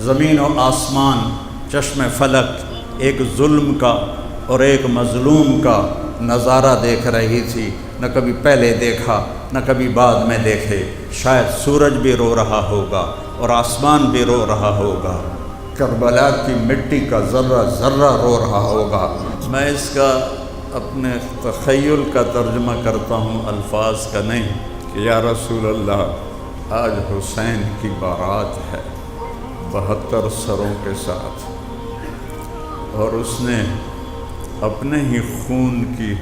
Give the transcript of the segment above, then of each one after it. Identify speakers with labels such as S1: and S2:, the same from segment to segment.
S1: زمین و آسمان چشم فلک ایک ظلم کا اور ایک مظلوم کا نظارہ دیکھ رہی تھی، نہ کبھی پہلے دیکھا نہ کبھی بعد میں دیکھے۔ شاید سورج بھی رو رہا ہوگا اور آسمان بھی رو رہا ہوگا، کربلا کی مٹی کا ذرہ ذرہ رو رہا ہوگا۔ میں اس کا اپنے تخیل کا ترجمہ کرتا ہوں، الفاظ کا نہیں، کہ یا رسول اللہ آج حسین کی بارات ہے 72 سروں کے ساتھ، اور اس نے اپنے ہی خون کی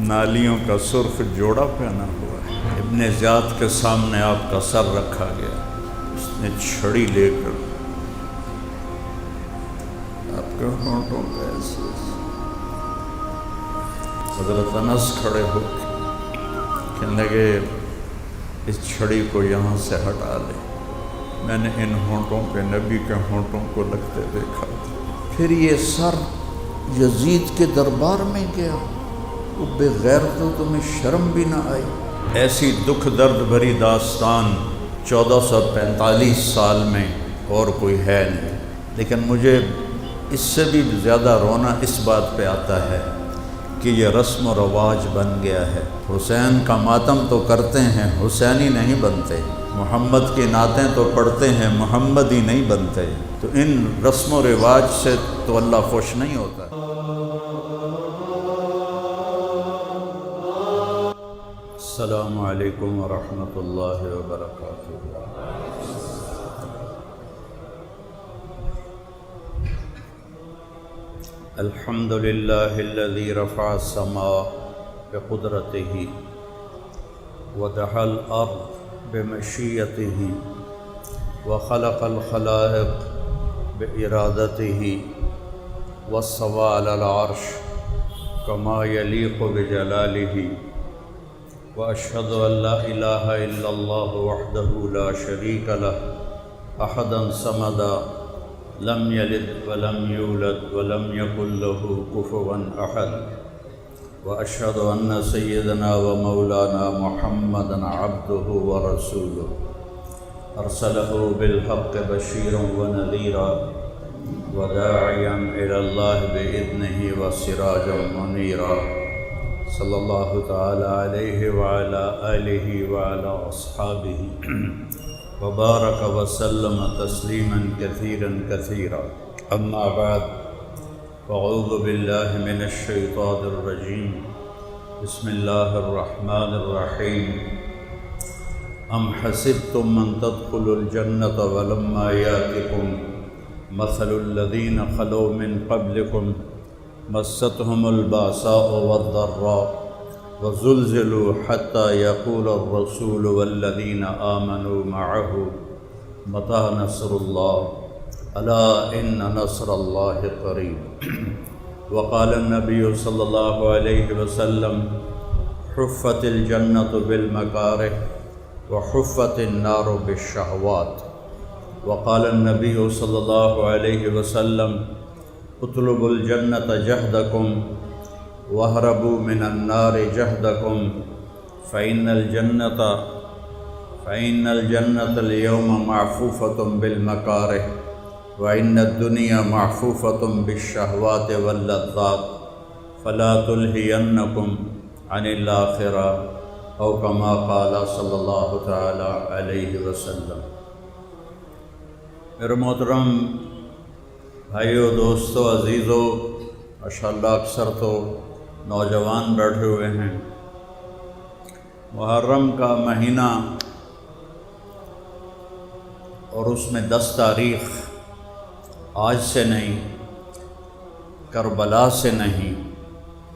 S1: نالیوں کا سرخ جوڑا پہنا ہوا ہے۔ ابن زیاد کے سامنے آپ کا سر رکھا گیا، اس نے چھڑی لے کر آپ کے ہونٹوں پہ ایسے حضرت انس کھڑے ہو کے کہنے لگے اس چھڑی کو یہاں سے ہٹا لے، میں نے ان ہونٹوں پہ نبی کے ہونٹوں کو لگتے دیکھا۔ پھر یہ سر یزید کے دربار میں گیا، وہ بغیر تو تمہیں شرم بھی نہ آئی۔ ایسی دکھ درد بھری داستان 1445 سال میں اور کوئی ہے نہیں، لیکن مجھے اس سے بھی زیادہ رونا اس بات پہ آتا ہے کہ یہ رسم و رواج بن گیا ہے۔ حسین کا ماتم تو کرتے ہیں، حسینی نہیں بنتے۔ محمد کی نعتیں تو پڑھتے ہیں، محمدی نہیں بنتے۔ تو ان رسم و رواج سے تو اللہ خوش نہیں ہوتا۔ السلام علیکم ورحمۃ اللہ وبرکاتہ۔ الحمد للہ الذی رفع السماء بقدرتہ ودحا الارض بمشیتہ وخلق الخلائق بإرادتہ واستوى علی العرش کما یلیق بجلالہ واشہد ان لا الہ الا اللہ وحدہ لا شریک لہ احدا صمدا لم یلد ولم یولد ولم یکن له کفوا احد واشہد ان سیدنا ومولانا محمدا عبدہ ورسولہ ارسلہ بالحق بشیرا ونذیرا وداعیا الی اللہ باذنہ وسراجا منیرا صلی اللہ تعالی علیہ وعلی آلہ وعلی اصحابہ وبارک وسلم تسلیما کثیرا کثیرا۔ اما بعد فاعوذ باللہ من الشیطان الرجیم، بسم اللہ الرحمن الرحیم۔ ام حسبتم ان تدخلوا الجنة ولما یاتکم مثل الذین خلوا من قبلکم مستهم الباساء والضراء وزلزلوا حتى يقول الرسول والذين آمنوا معه متى نصر الله ألا إن نصر الله قريب۔ وقال النبي صلى الله عليه وسلم حفت الجنة بالمكاره وحفت النار بالشهوات۔ وقال النبي صلى الله عليه وسلم اطلبوا الجنة جهدكم واهربوا من النار جهدكم فإن الجنة اليوم معفوفة بالمكاره وإن الدنيا معفوفة بالشهوات واللذات فلا تلهينكم عن الآخرة أو كما قال صلى الله تعالى عليه وسلم۔ میرے محترم بھائیو، دوستو، عزیزو، ماشاءاللہ اکثر تو نوجوان بیٹھے ہوئے ہیں۔ محرم کا مہینہ اور اس میں 10 تاریخ آج سے نہیں، کربلا سے نہیں،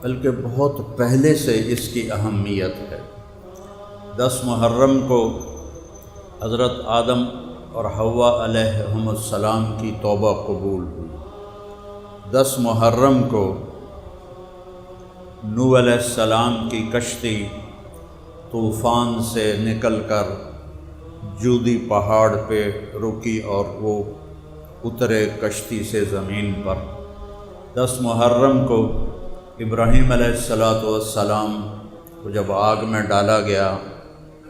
S1: بلکہ بہت پہلے سے اس کی اہمیت ہے۔ 10 محرم کو حضرت آدم اور حوا علیہم السلام کی توبہ قبول ہوئی۔ 10 محرم کو نوح علیہ السلام کی کشتی طوفان سے نکل کر جودی پہاڑ پہ رکی اور وہ اترے کشتی سے زمین پر۔ 10 محرم کو ابراہیم علیہ السلام کو جب آگ میں ڈالا گیا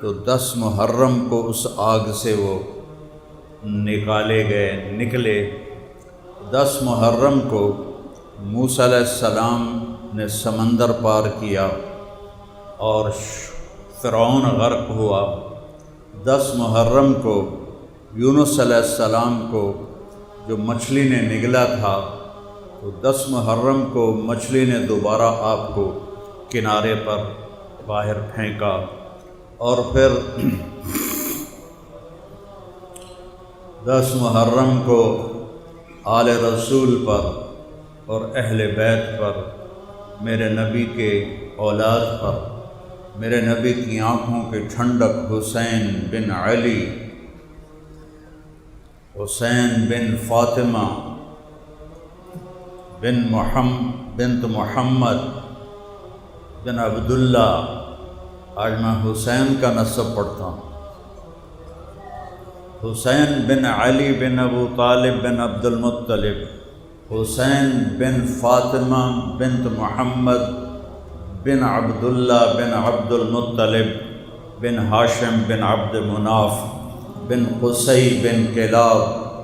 S1: تو 10 محرم کو اس آگ سے وہ نکلے 10 محرم کو موسیٰ علیہ السلام نے سمندر پار کیا اور فرعون غرق ہوا۔ 10 محرم کو یونس علیہ السلام کو جو مچھلی نے نگلا تھا، تو 10 محرم کو مچھلی نے دوبارہ آپ کو کنارے پر باہر پھینکا، اور پھر 10 محرم کو آل رسول پر اور اہل بیت پر، میرے نبی کے اولاد پر، میرے نبی کی آنکھوں کی ٹھنڈک حسین بن علی، حسین بن فاطمہ بنت محمد بن عبداللہ، آج میں حسین کا نسب پڑھتا ہوں، حسین بن علی بن ابو طالب بن عبد المطلب، حسین بن فاطمہ بنت محمد بن عبداللہ بن عبد المطلب بن ہاشم بن عبد مناف بن قصی بن کلاب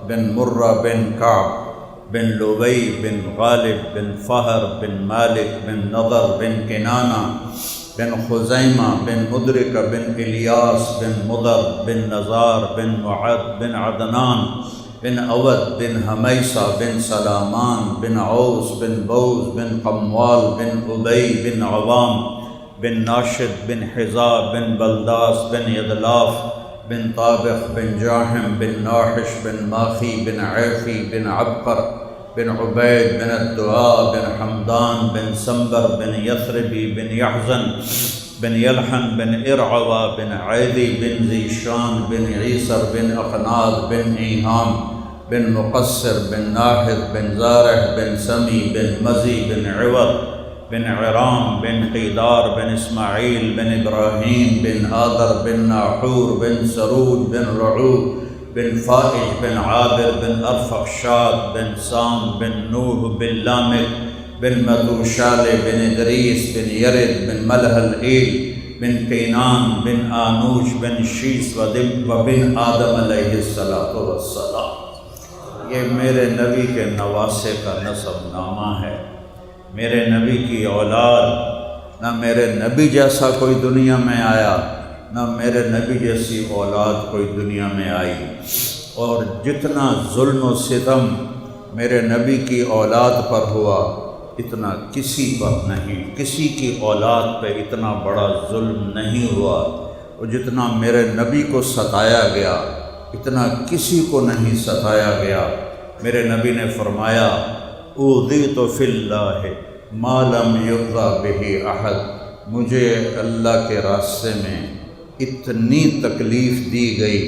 S1: بن مرہ بن کعب بن لبی بن غالب بن فہر بن مالک بن نضر بن کنانہ بن خزیمہ بن مدرک بن الیاس بن مضر بن نزار بن معد بن عدنان بن اود بن حمیسہ بن سلامان بن عوس بن بوز بن قموال بن ابی بن عوام بن ناشد بن حزاب بن بلداس بن یدلاف بن طابخ بن جاہم بن ناحش بن ماخی بن عیفی بن عبقر بن عبید بن الدعاء بن حمدان بن سنبر بن یثربی بن یحزن بن یلحن بن ارعوا بن عیدی بن ذیشان بن عیسر بن اخناد بن ایہام بن مقصر بن ناحد بن زارح بن سمی بن مزی بن عوض بن عرام بن قیدار بن اسماعیل بن ابراہیم بن آدر بن ناحور بن سرود بن رعوب بن فائج بن عابر بن ارفخشاد بن سام بن نوح بن لامک بن متوشال بن ادریس بن یرد بن ملح العیل بن کینان بن آنوش بن شیس و بن آدم علیہ السلام۔ یہ میرے نبی کے نواسے کا نسب نامہ ہے، میرے نبی کی اولاد، نہ میرے نبی جیسا کوئی دنیا میں آیا، نہ میرے نبی جیسی اولاد کوئی دنیا میں آئی، اور جتنا ظلم و ستم میرے نبی کی اولاد پر ہوا اتنا کسی پر نہیں، کسی کی اولاد پہ اتنا بڑا ظلم نہیں ہوا، اور جتنا میرے نبی کو ستایا گیا اتنا کسی کو نہیں ستایا گیا۔ میرے نبی نے فرمایا اوذیت فی اللہ ما لم یؤذ بہ احد، مجھے اللہ کے راستے میں اتنی تکلیف دی گئی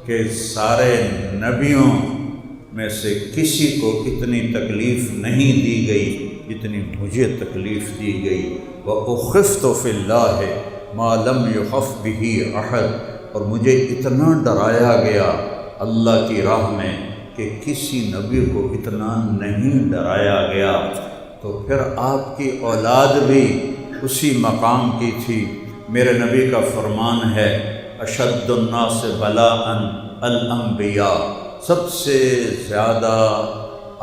S1: کہ سارے نبیوں میں سے کسی کو اتنی تکلیف نہیں دی گئی جتنی مجھے تکلیف دی گئی۔ وَأُخِفْتُ فِي اللَّهِ مَا لَمْ يُخَفْ بِهِ أَحَدٌ، اور مجھے اتنا ڈرایا گیا اللہ کی راہ میں کہ کسی نبی کو اتنا نہیں ڈرایا گیا۔ تو پھر آپ کی اولاد بھی اسی مقام کی تھی۔ میرے نبی کا فرمان ہے اشد الناس بلاء الانبیاء، سب سے زیادہ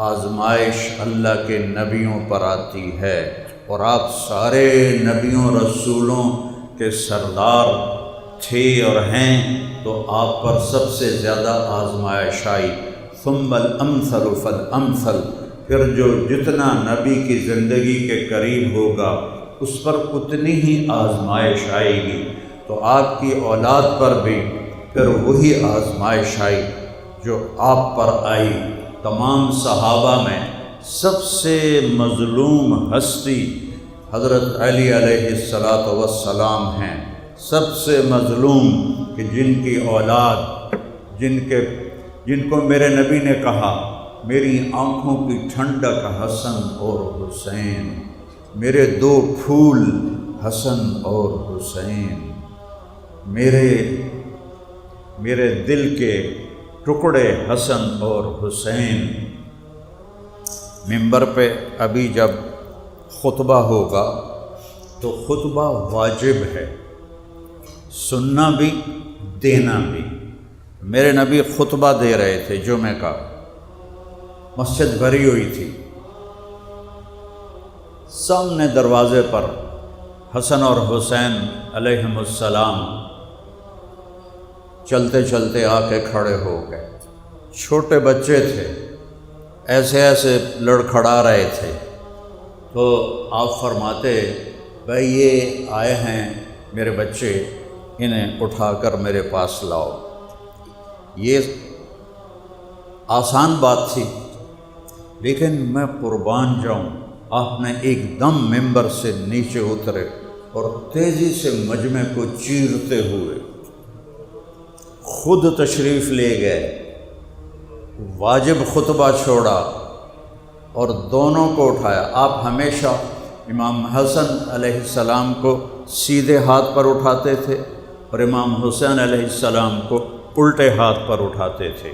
S1: آزمائش اللہ کے نبیوں پر آتی ہے، اور آپ سارے نبیوں رسولوں کے سردار تھے اور ہیں، تو آپ پر سب سے زیادہ آزمائش آئی۔ ثم الامثل فالامثل، پھر جو جتنا نبی کی زندگی کے قریب ہوگا اس پر اتنی ہی آزمائش آئے گی۔ تو آپ کی اولاد پر بھی پھر وہی آزمائش آئی جو آپ پر آئی۔ تمام صحابہ میں سب سے مظلوم ہستی حضرت علی علیہ السلام ہیں، سب سے مظلوم، کہ جن کی اولاد، جن کو میرے نبی نے کہا میری آنکھوں کی ٹھنڈک حسن اور حسین، میرے دو پھول حسن اور حسین، میرے دل کے ٹکڑے حسن اور حسین۔ منبر پہ ابھی جب خطبہ ہوگا تو خطبہ واجب ہے، سننا بھی دینا بھی، میرے نبی خطبہ دے رہے تھے جمعے کا، مسجد بھری ہوئی تھی، سامنے دروازے پر حسن اور حسین علیہم السلام چلتے چلتے آ کے کھڑے ہو گئے۔ چھوٹے بچے تھے، ایسے ایسے لڑکھڑا رہے تھے، تو آپ فرماتے بھائی یہ آئے ہیں میرے بچے، انہیں اٹھا کر میرے پاس لاؤ۔ یہ آسان بات تھی، لیکن میں قربان جاؤں، آپ نے ایک دم ممبر سے نیچے اترے اور تیزی سے مجمع کو چیرتے ہوئے خود تشریف لے گئے، واجب خطبہ چھوڑا اور دونوں کو اٹھایا۔ آپ ہمیشہ امام حسن علیہ السلام کو سیدھے ہاتھ پر اٹھاتے تھے اور امام حسین علیہ السلام کو الٹے ہاتھ پر اٹھاتے تھے،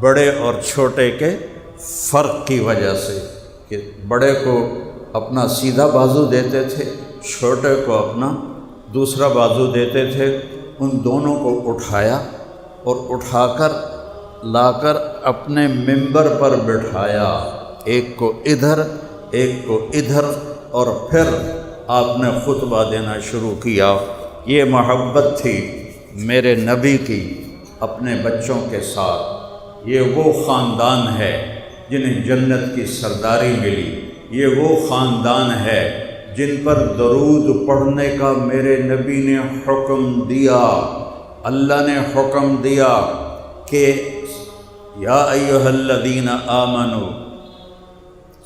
S1: بڑے اور چھوٹے کے فرق کی وجہ سے، کہ بڑے کو اپنا سیدھا بازو دیتے تھے، چھوٹے کو اپنا دوسرا بازو دیتے تھے۔ ان دونوں کو اٹھایا اور اٹھا کر لا کر اپنے ممبر پر بٹھایا، ایک کو ادھر ایک کو ادھر، اور پھر آپ نے خطبہ دینا شروع کیا۔ یہ محبت تھی میرے نبی کی اپنے بچوں کے ساتھ۔ یہ وہ خاندان ہے جنہیں جنت کی سرداری ملی، یہ وہ خاندان ہے جن پر درود پڑھنے کا میرے نبی نے حکم دیا۔ اللہ نے حکم دیا کہ یا ایھا الذین آمنوا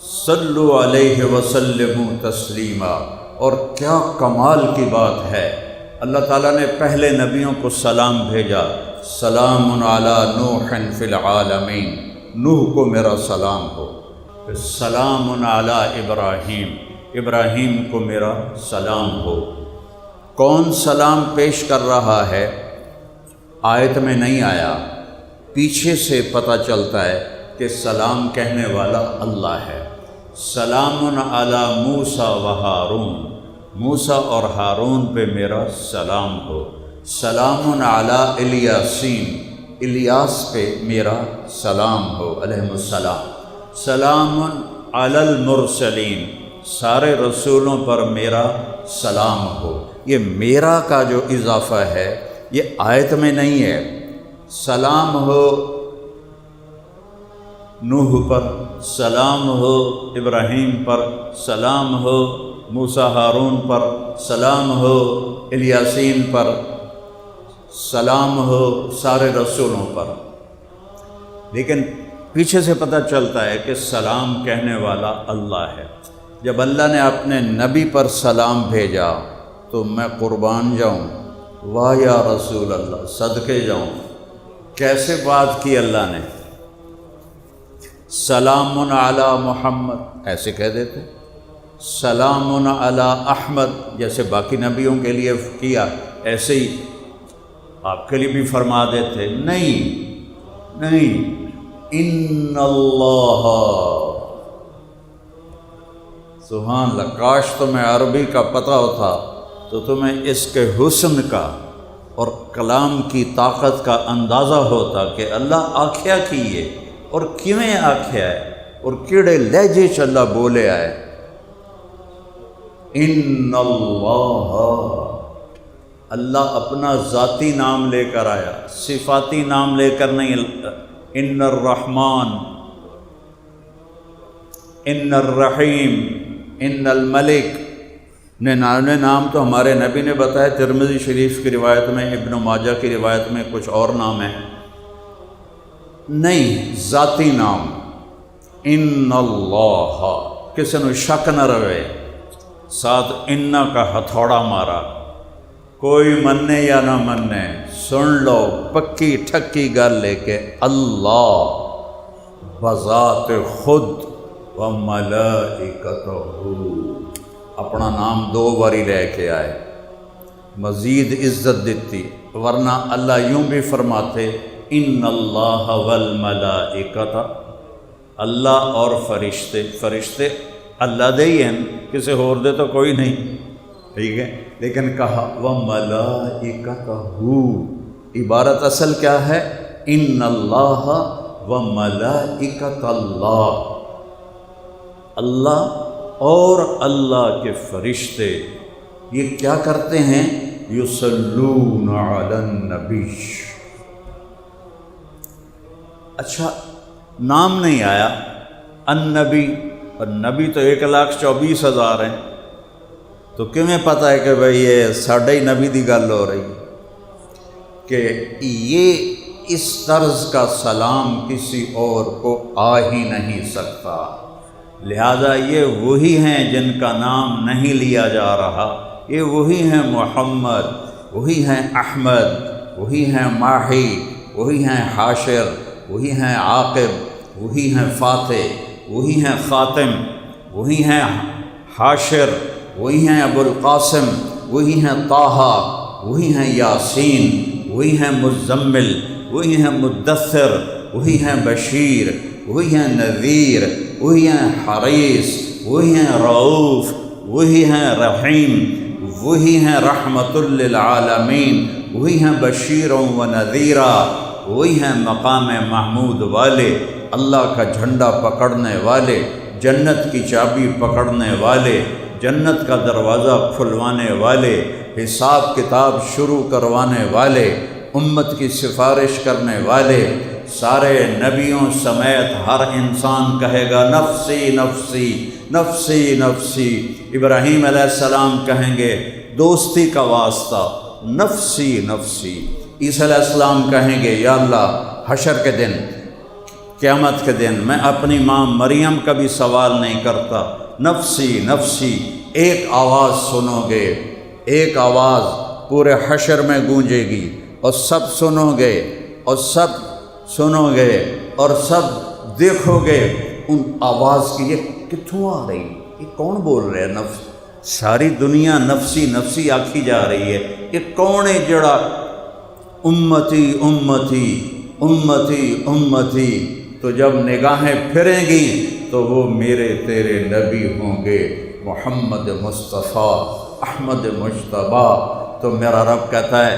S1: صلوا علیہ وسلموا تسلیما۔ اور کیا کمال کی بات ہے، اللہ تعالیٰ نے پہلے نبیوں کو سلام بھیجا، سلام علی نوح فی العالمین، نوح کو میرا سلام ہو، پھر سلام علی ابراہیم، ابراہیم کو میرا سلام ہو۔ کون سلام پیش کر رہا ہے آیت میں نہیں آیا، پیچھے سے پتہ چلتا ہے کہ سلام کہنے والا اللہ ہے۔ سلام علی موسیٰ و ہارون، موسیٰ اور ہارون پہ میرا سلام ہو۔ سلام علی الیاسین، الیاس پہ میرا سلام ہو علیہ السلام۔ سلام علی المرسلین، سارے رسولوں پر میرا سلام ہو۔ یہ میرا کا جو اضافہ ہے یہ آیت میں نہیں ہے۔ سلام ہو نوح پر، سلام ہو ابراہیم پر، سلام ہو موسیٰ ہارون پر، سلام ہو الیاسین پر، سلام ہو سارے رسولوں پر، لیکن پیچھے سے پتہ چلتا ہے کہ سلام کہنے والا اللہ ہے۔ جب اللہ نے اپنے نبی پر سلام بھیجا تو میں قربان جاؤں، واہ یا رسول اللہ، صدقے جاؤں، کیسے بات کی اللہ نے۔ سلام علی محمد ایسے کہہ دیتے، سلام علی احمد جیسے باقی نبیوں کے لیے کیا، ایسے ہی آپ کے لیے بھی فرما دیتے۔ نہیں، ان اللہ، سبحان اللہ، کاش تمہیں عربی کا پتہ ہوتا تو تمہیں اس کے حسن کا اور کلام کی طاقت کا اندازہ ہوتا کہ اللہ آکھیا کیے اور کیویں آکھیا ہے اور کیڑے لہجے چ اللہ بولے آئے۔ ان اللہ اپنا ذاتی نام لے کر آیا، صفاتی نام لے کر نہیں۔ ان الرحمن، ان الرحیم، ان الملک نے نام تو ہمارے نبی نے بتایا، ترمذی شریف کی روایت میں، ابن ماجہ کی روایت میں کچھ اور نام ہیں، نہیں ذاتی نام۔ ان اللہ، کسی نے شک نہ رہے، ساتھ ان کا ہتھوڑا مارا، کوئی مننے یا نہ مننے، سن لو پکی ٹھکی گل لے کے، اللہ بذات خود و ملائکتہ، اپنا نام دو باری لے کے آئے، مزید عزت دیتی، ورنہ اللہ یوں بھی فرماتے ان اللہ والملائکۃ، اللہ اور فرشتے اللہ دے ہی ہیں، کسی اور دے تو کوئی نہیں، ٹھیک ہے، لیکن کہا وَمَلَائِكَتَهُ، عبارت اصل کیا ہے؟ ان اللہ و ملائکۃ اللہ، اللہ اور اللہ کے فرشتے یہ کیا کرتے ہیں؟ یصلون علی النبی۔ اچھا نام نہیں آیا النبی، اور نبی تو 1,24,000 ہیں، تو کیویں پتہ ہے کہ بھئی یہ ساڈے ہی نبی دی گل ہو رہی کہ یہ اس طرز کا سلام کسی اور کو آ ہی نہیں سکتا، لہذا یہ وہی ہیں جن کا نام نہیں لیا جا رہا، یہ وہی ہیں محمد، وہی ہیں احمد، وہی ہیں ماہی، وہی ہیں حاشر، وہی ہیں عاقب، وہی ہیں فاتح، وہی ہیں خاتم، وہی ہیں حاشر، وہی ہیں ابو القاسم، وہی ہیں طٰہٰ، وہی ہیں یاسین، وہی ہیں مزمل، وہی ہیں مدثر، وہی ہیں بشیر، وہی ہیں نذیر، وہی ہیں حریص، وہی ہیں رؤوف، وہی ہیں رحیم، وہی ہیں رحمت للعالمین، وہی ہیں بشیر و نذیرا، وہی ہیں مقام محمود والے، اللہ کا جھنڈا پکڑنے والے، جنت کی چابی پکڑنے والے، جنت کا دروازہ کھلوانے والے، حساب کتاب شروع کروانے والے، امت کی سفارش کرنے والے، سارے نبیوں سمیت ہر انسان کہے گا نفسی نفسی نفسی نفسی۔ ابراہیم علیہ السلام کہیں گے دوستی کا واسطہ نفسی نفسی، عیسیٰ علیہ السلام کہیں گے یا اللہ حشر کے دن، قیامت کے دن میں اپنی ماں مریم کا بھی سوال نہیں کرتا، نفسی نفسی۔ ایک آواز سنو گے، ایک آواز پورے حشر میں گونجے گی، اور سب سنو گے، اور سب سنو گے، اور سب دیکھو گے ان آواز کی یہ کتھوں آ رہی، یہ کون بول رہے ہیں؟ نفس، ساری دنیا نفسی نفسی آکھی جا رہی ہے، یہ کون ہے جڑا امتی امتی امتی امتی؟ تو جب نگاہیں پھریں گی تو وہ میرے تیرے نبی ہوں گے، محمد مصطفیٰ احمد مجتبیٰ۔ تو میرا رب کہتا ہے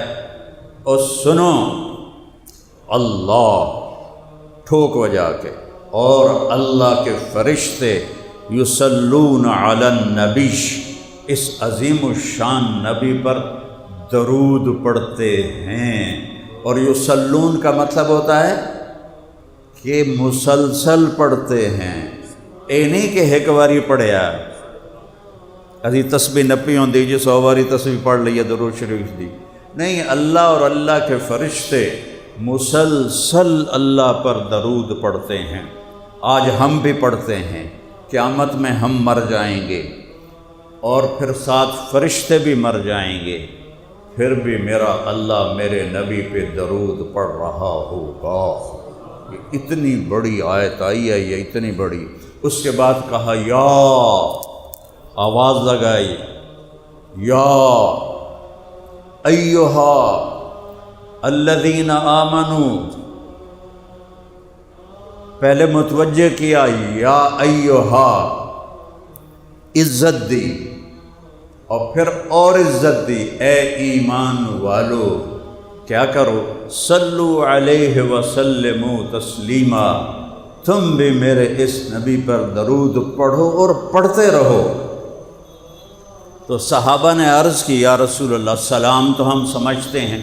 S1: اور سنو، اللہ ٹھوک بجا کے اور اللہ کے فرشتے یصلون علی النبی، اس عظیم الشان نبی پر درود پڑھتے ہیں۔ اور یصلون کا مطلب ہوتا ہے کہ مسلسل پڑھتے ہیں، اے نہیں کہ ایک باری پڑھیا ابھی تسبیح نپی ہوندی جی 100 باری تسبیح پڑھ لئی درود شریف دی، نہیں، اللہ اور اللہ کے فرشتے مسلسل اللہ پر درود پڑھتے ہیں۔ آج ہم بھی پڑھتے ہیں، قیامت میں ہم مر جائیں گے اور پھر ساتھ فرشتے بھی مر جائیں گے، پھر بھی میرا اللہ میرے نبی پہ درود پڑھ رہا ہوگا۔ یہ اتنی بڑی آیت آئی ہے، یہ اتنی بڑی۔ اس کے بعد کہا یا، آواز لگائی، یا ایہا الذین آمنوا، پہلے متوجہ کیا یا ایہا، عزت دی، اور پھر اور عزت دی، اے ایمان والو کیا کرو، صلو علیہ وسلموا تسلیما، تم بھی میرے اس نبی پر درود پڑھو اور پڑھتے رہو۔ تو صحابہ نے عرض کی یا رسول اللہ، سلام تو ہم سمجھتے ہیں،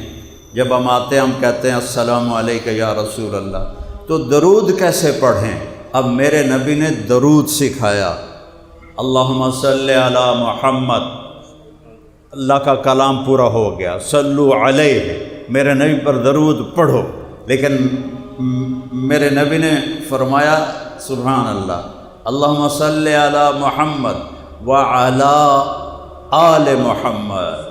S1: جب ہم آتے ہیں ہم کہتے ہیں السلام علیکہ یا رسول اللہ، تو درود کیسے پڑھیں؟ اب میرے نبی نے درود سکھایا، اللہم صلی علی محمد، اللہ کا کلام پورا ہو گیا، صلو علیہ، میرے نبی پر درود پڑھو، لیکن میرے نبی نے فرمایا سبحان اللہ، اللہم صلی علی محمد وعلی آل محمد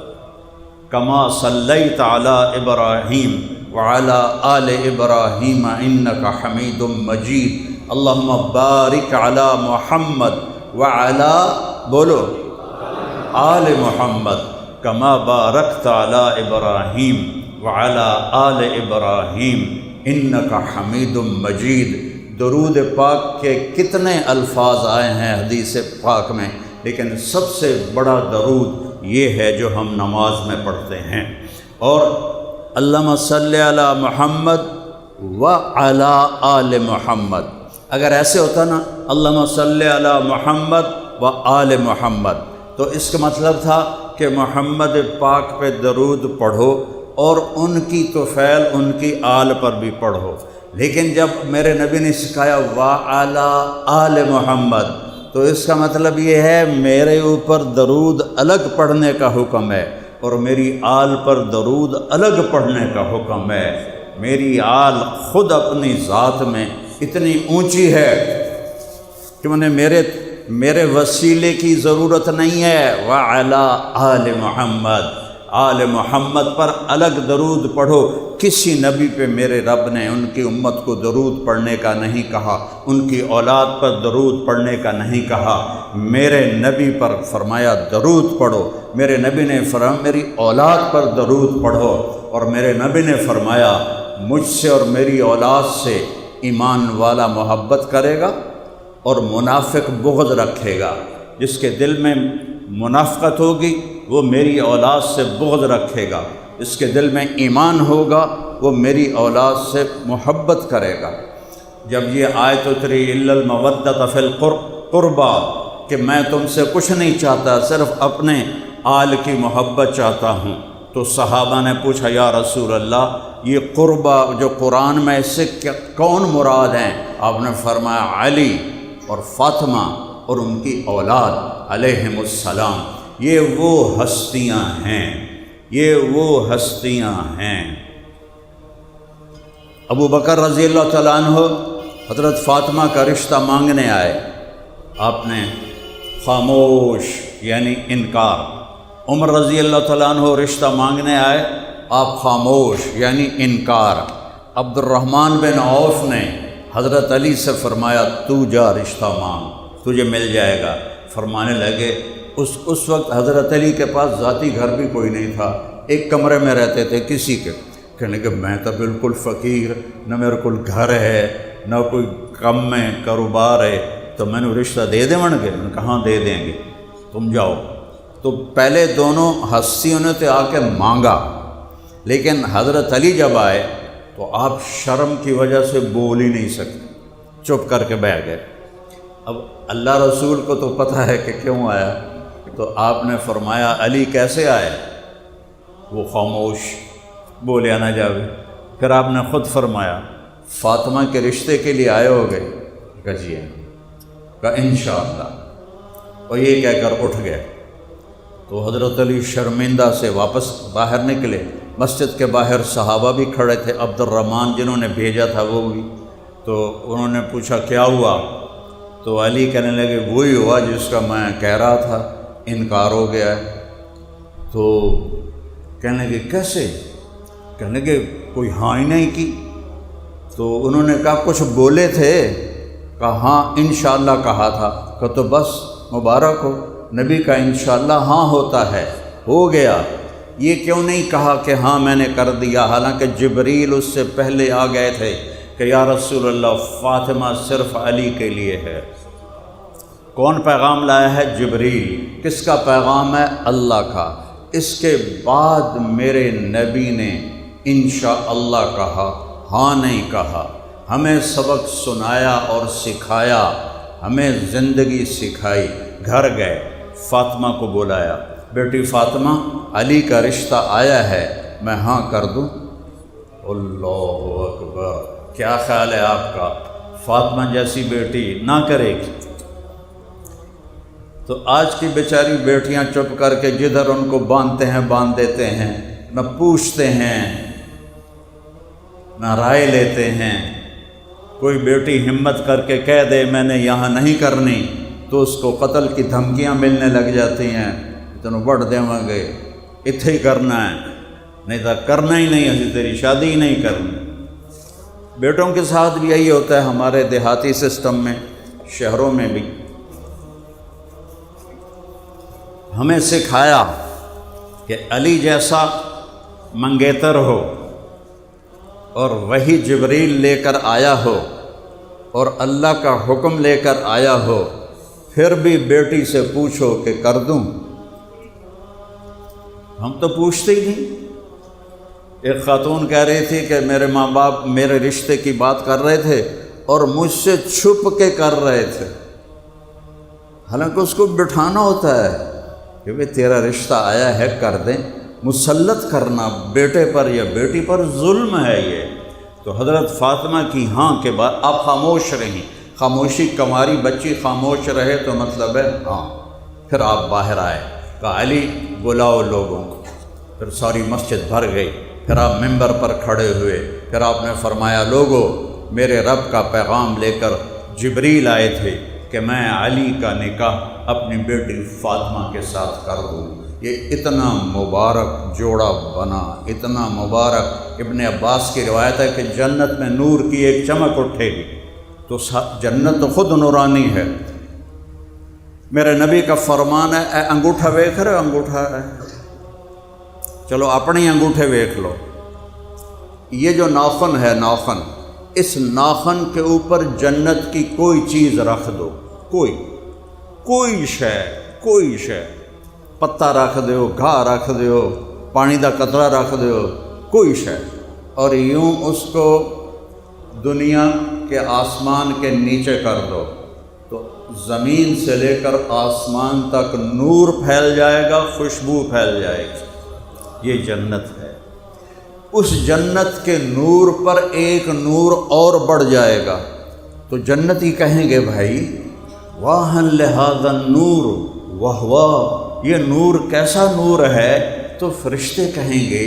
S1: کما صلیت علی ابراہیم وعلی آل ابراہیم انک حمید مجید، اللہم بارک علی محمد وعلی بولو آل محمد کما بارکت علی ابراہیم وعلی آل ابراہیم انک حمید مجید۔ درود پاک کے کتنے الفاظ آئے ہیں حدیث پاک میں، لیکن سب سے بڑا درود یہ ہے جو ہم نماز میں پڑھتے ہیں۔ اور اللہم صلی علی محمد و علی آل محمد، اگر ایسے ہوتا نا اللہم صلی علی محمد و آل محمد، تو اس کا مطلب تھا کہ محمد پاک پہ درود پڑھو اور ان کی طفیل ان کی آل پر بھی پڑھو۔ لیکن جب میرے نبی نے سکھایا وعلی آل محمد، تو اس کا مطلب یہ ہے میرے اوپر درود الگ پڑھنے کا حکم ہے اور میری آل پر درود الگ پڑھنے کا حکم ہے۔ میری آل خود اپنی ذات میں اتنی اونچی ہے کہ انہیں میرے وسیلے کی ضرورت نہیں ہے۔ وعلی آل محمد، آل محمد پر الگ درود پڑھو۔ کسی نبی پہ میرے رب نے ان کی امت کو درود پڑھنے کا نہیں کہا، ان کی اولاد پر درود پڑھنے کا نہیں کہا، میرے نبی پر فرمایا درود پڑھو۔ میرے نبی نے فرمایا میری اولاد پر درود پڑھو، اور میرے نبی نے فرمایا مجھ سے اور میری اولاد سے ایمان والا محبت کرے گا اور منافق بغض رکھے گا۔ جس کے دل میں منافقت ہوگی وہ میری اولاد سے بغض رکھے گا، جس کے دل میں ایمان ہوگا وہ میری اولاد سے محبت کرے گا۔ جب یہ آیت اتری الا المودۃ فی القربى کہ میں تم سے کچھ نہیں چاہتا، صرف اپنے آل کی محبت چاہتا ہوں، تو صحابہ نے پوچھا یا رسول اللہ یہ قربہ جو قرآن میں اس سے کون مراد ہیں؟ آپ نے فرمایا علی اور فاطمہ اور ان کی اولاد علیہم السلام، یہ وہ ہستیاں ہیں، یہ وہ ہستیاں ہیں۔ ابو بکر رضی اللہ تعالیٰ عنہ حضرت فاطمہ کا رشتہ مانگنے آئے، آپ نے خاموش یعنی انکار۔ عمر رضی اللہ تعالیٰ عنہ رشتہ مانگنے آئے، آپ خاموش یعنی انکار۔ عبد الرحمن بن عوف نے حضرت علی سے فرمایا تو جا رشتہ مانگ، تجھے مل جائے گا۔ فرمانے لگے اس وقت حضرت علی کے پاس ذاتی گھر بھی کوئی نہیں تھا، ایک کمرے میں رہتے تھے کسی کے۔ کہنے کہ میں تو بالکل فقیر، نہ میرے کول گھر ہے نہ کوئی کم میں کاروبار ہے، تو میں نے رشتہ دے دیں گے؟ میں نے کہاں دے دیں گے، تم جاؤ۔ تو پہلے دونوں ہستیوں نے تو آ کے مانگا، لیکن حضرت علی جب آئے تو آپ شرم کی وجہ سے بول ہی نہیں سکتے، چپ کر کے بیٹھ گئے۔ اب اللہ رسول کو تو پتہ ہے کہ کیوں آیا، تو آپ نے فرمایا علی کیسے آئے؟ وہ خاموش، بولیا نہ جاوے۔ پھر آپ نے خود فرمایا فاطمہ کے رشتے کے لیے آئے ہو گئے؟ کہا جی ہے، کہا انشاءاللہ، اور یہ کہہ کر اٹھ گئے۔ تو حضرت علی شرمندہ سے واپس باہر نکلے، مسجد کے باہر صحابہ بھی کھڑے تھے، عبد الرحمن جنہوں نے بھیجا تھا وہ بھی، تو انہوں نے پوچھا کیا ہوا؟ تو علی کہنے لگے وہی ہوا جس کا میں کہہ رہا تھا، انکار ہو گیا ہے۔ تو کہنے لگے کیسے؟ کہنے لگے کوئی ہاں ہی نہیں کی۔ تو انہوں نے کہا کچھ بولے تھے؟ کہا ہاں انشاءاللہ کہا تھا۔ کہا تو بس مبارک ہو، نبی کا انشاءاللہ ہاں ہوتا ہے، ہو گیا۔ یہ کیوں نہیں کہا کہ ہاں میں نے کر دیا، حالانکہ جبریل اس سے پہلے آ گئے تھے کہ یا رسول اللہ فاطمہ صرف علی کے لیے ہے۔ کون پیغام لایا ہے؟ جبریل۔ کس کا پیغام ہے؟ اللہ کا۔ اس کے بعد میرے نبی نے انشاءاللہ کہا، ہاں نہیں کہا، ہمیں سبق سنایا اور سکھایا، ہمیں زندگی سکھائی۔ گھر گئے، فاطمہ کو بلایا، بیٹی فاطمہ علی کا رشتہ آیا ہے، میں ہاں کر دوں؟ اللہ اکبر، کیا خیال ہے آپ کا؟ فاطمہ جیسی بیٹی نہ کرے گی؟ تو آج کی بیچاری بیٹیاں چپ کر کے جدھر ان کو باندھتے ہیں باندھ دیتے ہیں، نہ پوچھتے ہیں نہ رائے لیتے ہیں۔ کوئی بیٹی ہمت کر کے کہہ دے میں نے یہاں نہیں کرنی تو اس کو قتل کی دھمکیاں ملنے لگ جاتی ہیں، تینوں بڑھ دیں گے، اتھے ہی کرنا ہے، نہیں تو کرنا ہی نہیں، اسی تیری شادی ہی نہیں کرنی۔ بیٹوں کے ساتھ بھی یہی ہوتا ہے ہمارے دیہاتی سسٹم میں، شہروں میں بھی۔ ہمیں سکھایا کہ علی جیسا منگیتر ہو اور وہی جبریل لے کر آیا ہو اور اللہ کا حکم لے کر آیا ہو، پھر بھی بیٹی سے پوچھو کہ کر دوں؟ ہم تو پوچھتے ہی نہیں۔ ایک خاتون کہہ رہی تھی کہ میرے ماں باپ میرے رشتے کی بات کر رہے تھے اور مجھ سے چھپ کے کر رہے تھے، حالانکہ اس کو بٹھانا ہوتا ہے کہ بھئی تیرا رشتہ آیا ہے کر دیں۔ مسلط کرنا بیٹے پر یا بیٹی پر ظلم ہے یہ۔ تو حضرت فاطمہ کی ہاں کے بعد آپ خاموش رہیں، خاموشی کماری بچی خاموش رہے تو مطلب ہے ہاں۔ پھر آپ باہر آئے، کہا علی بلاؤ لوگوں کو، پھر ساری مسجد بھر گئی، پھر آپ ممبر پر کھڑے ہوئے، پھر آپ نے فرمایا لوگو میرے رب کا پیغام لے کر جبریل آئے تھے کہ میں علی کا نکاح اپنی بیٹی فاطمہ کے ساتھ کر دوں۔ یہ اتنا مبارک جوڑا بنا، اتنا مبارک۔ ابن عباس کی روایت ہے کہ جنت میں نور کی ایک چمک اٹھے گی تو جنت تو خود نورانی ہے۔ میرے نبی کا فرمان ہے اے انگوٹھا ویکھ رہے ہو، انگوٹھا ہے، چلو اپنی انگوٹھے ویکھ لو۔ یہ جو ناخن ہے ناخن، اس ناخن کے اوپر جنت کی کوئی چیز رکھ دو، کوئی شے، پتا رکھ دیو، گھا رکھ دیو، پانی دا قطرہ رکھ دیو، کوئی شے، اور یوں اس کو دنیا کے آسمان کے نیچے کر دو تو زمین سے لے کر آسمان تک نور پھیل جائے گا، خوشبو پھیل جائے گی۔ یہ جنت ہے۔ اس جنت کے نور پر ایک نور اور بڑھ جائے گا تو جنتی کہیں گے بھائی واہن لہذا النور واہ واہ، یہ نور کیسا نور ہے؟ تو فرشتے کہیں گے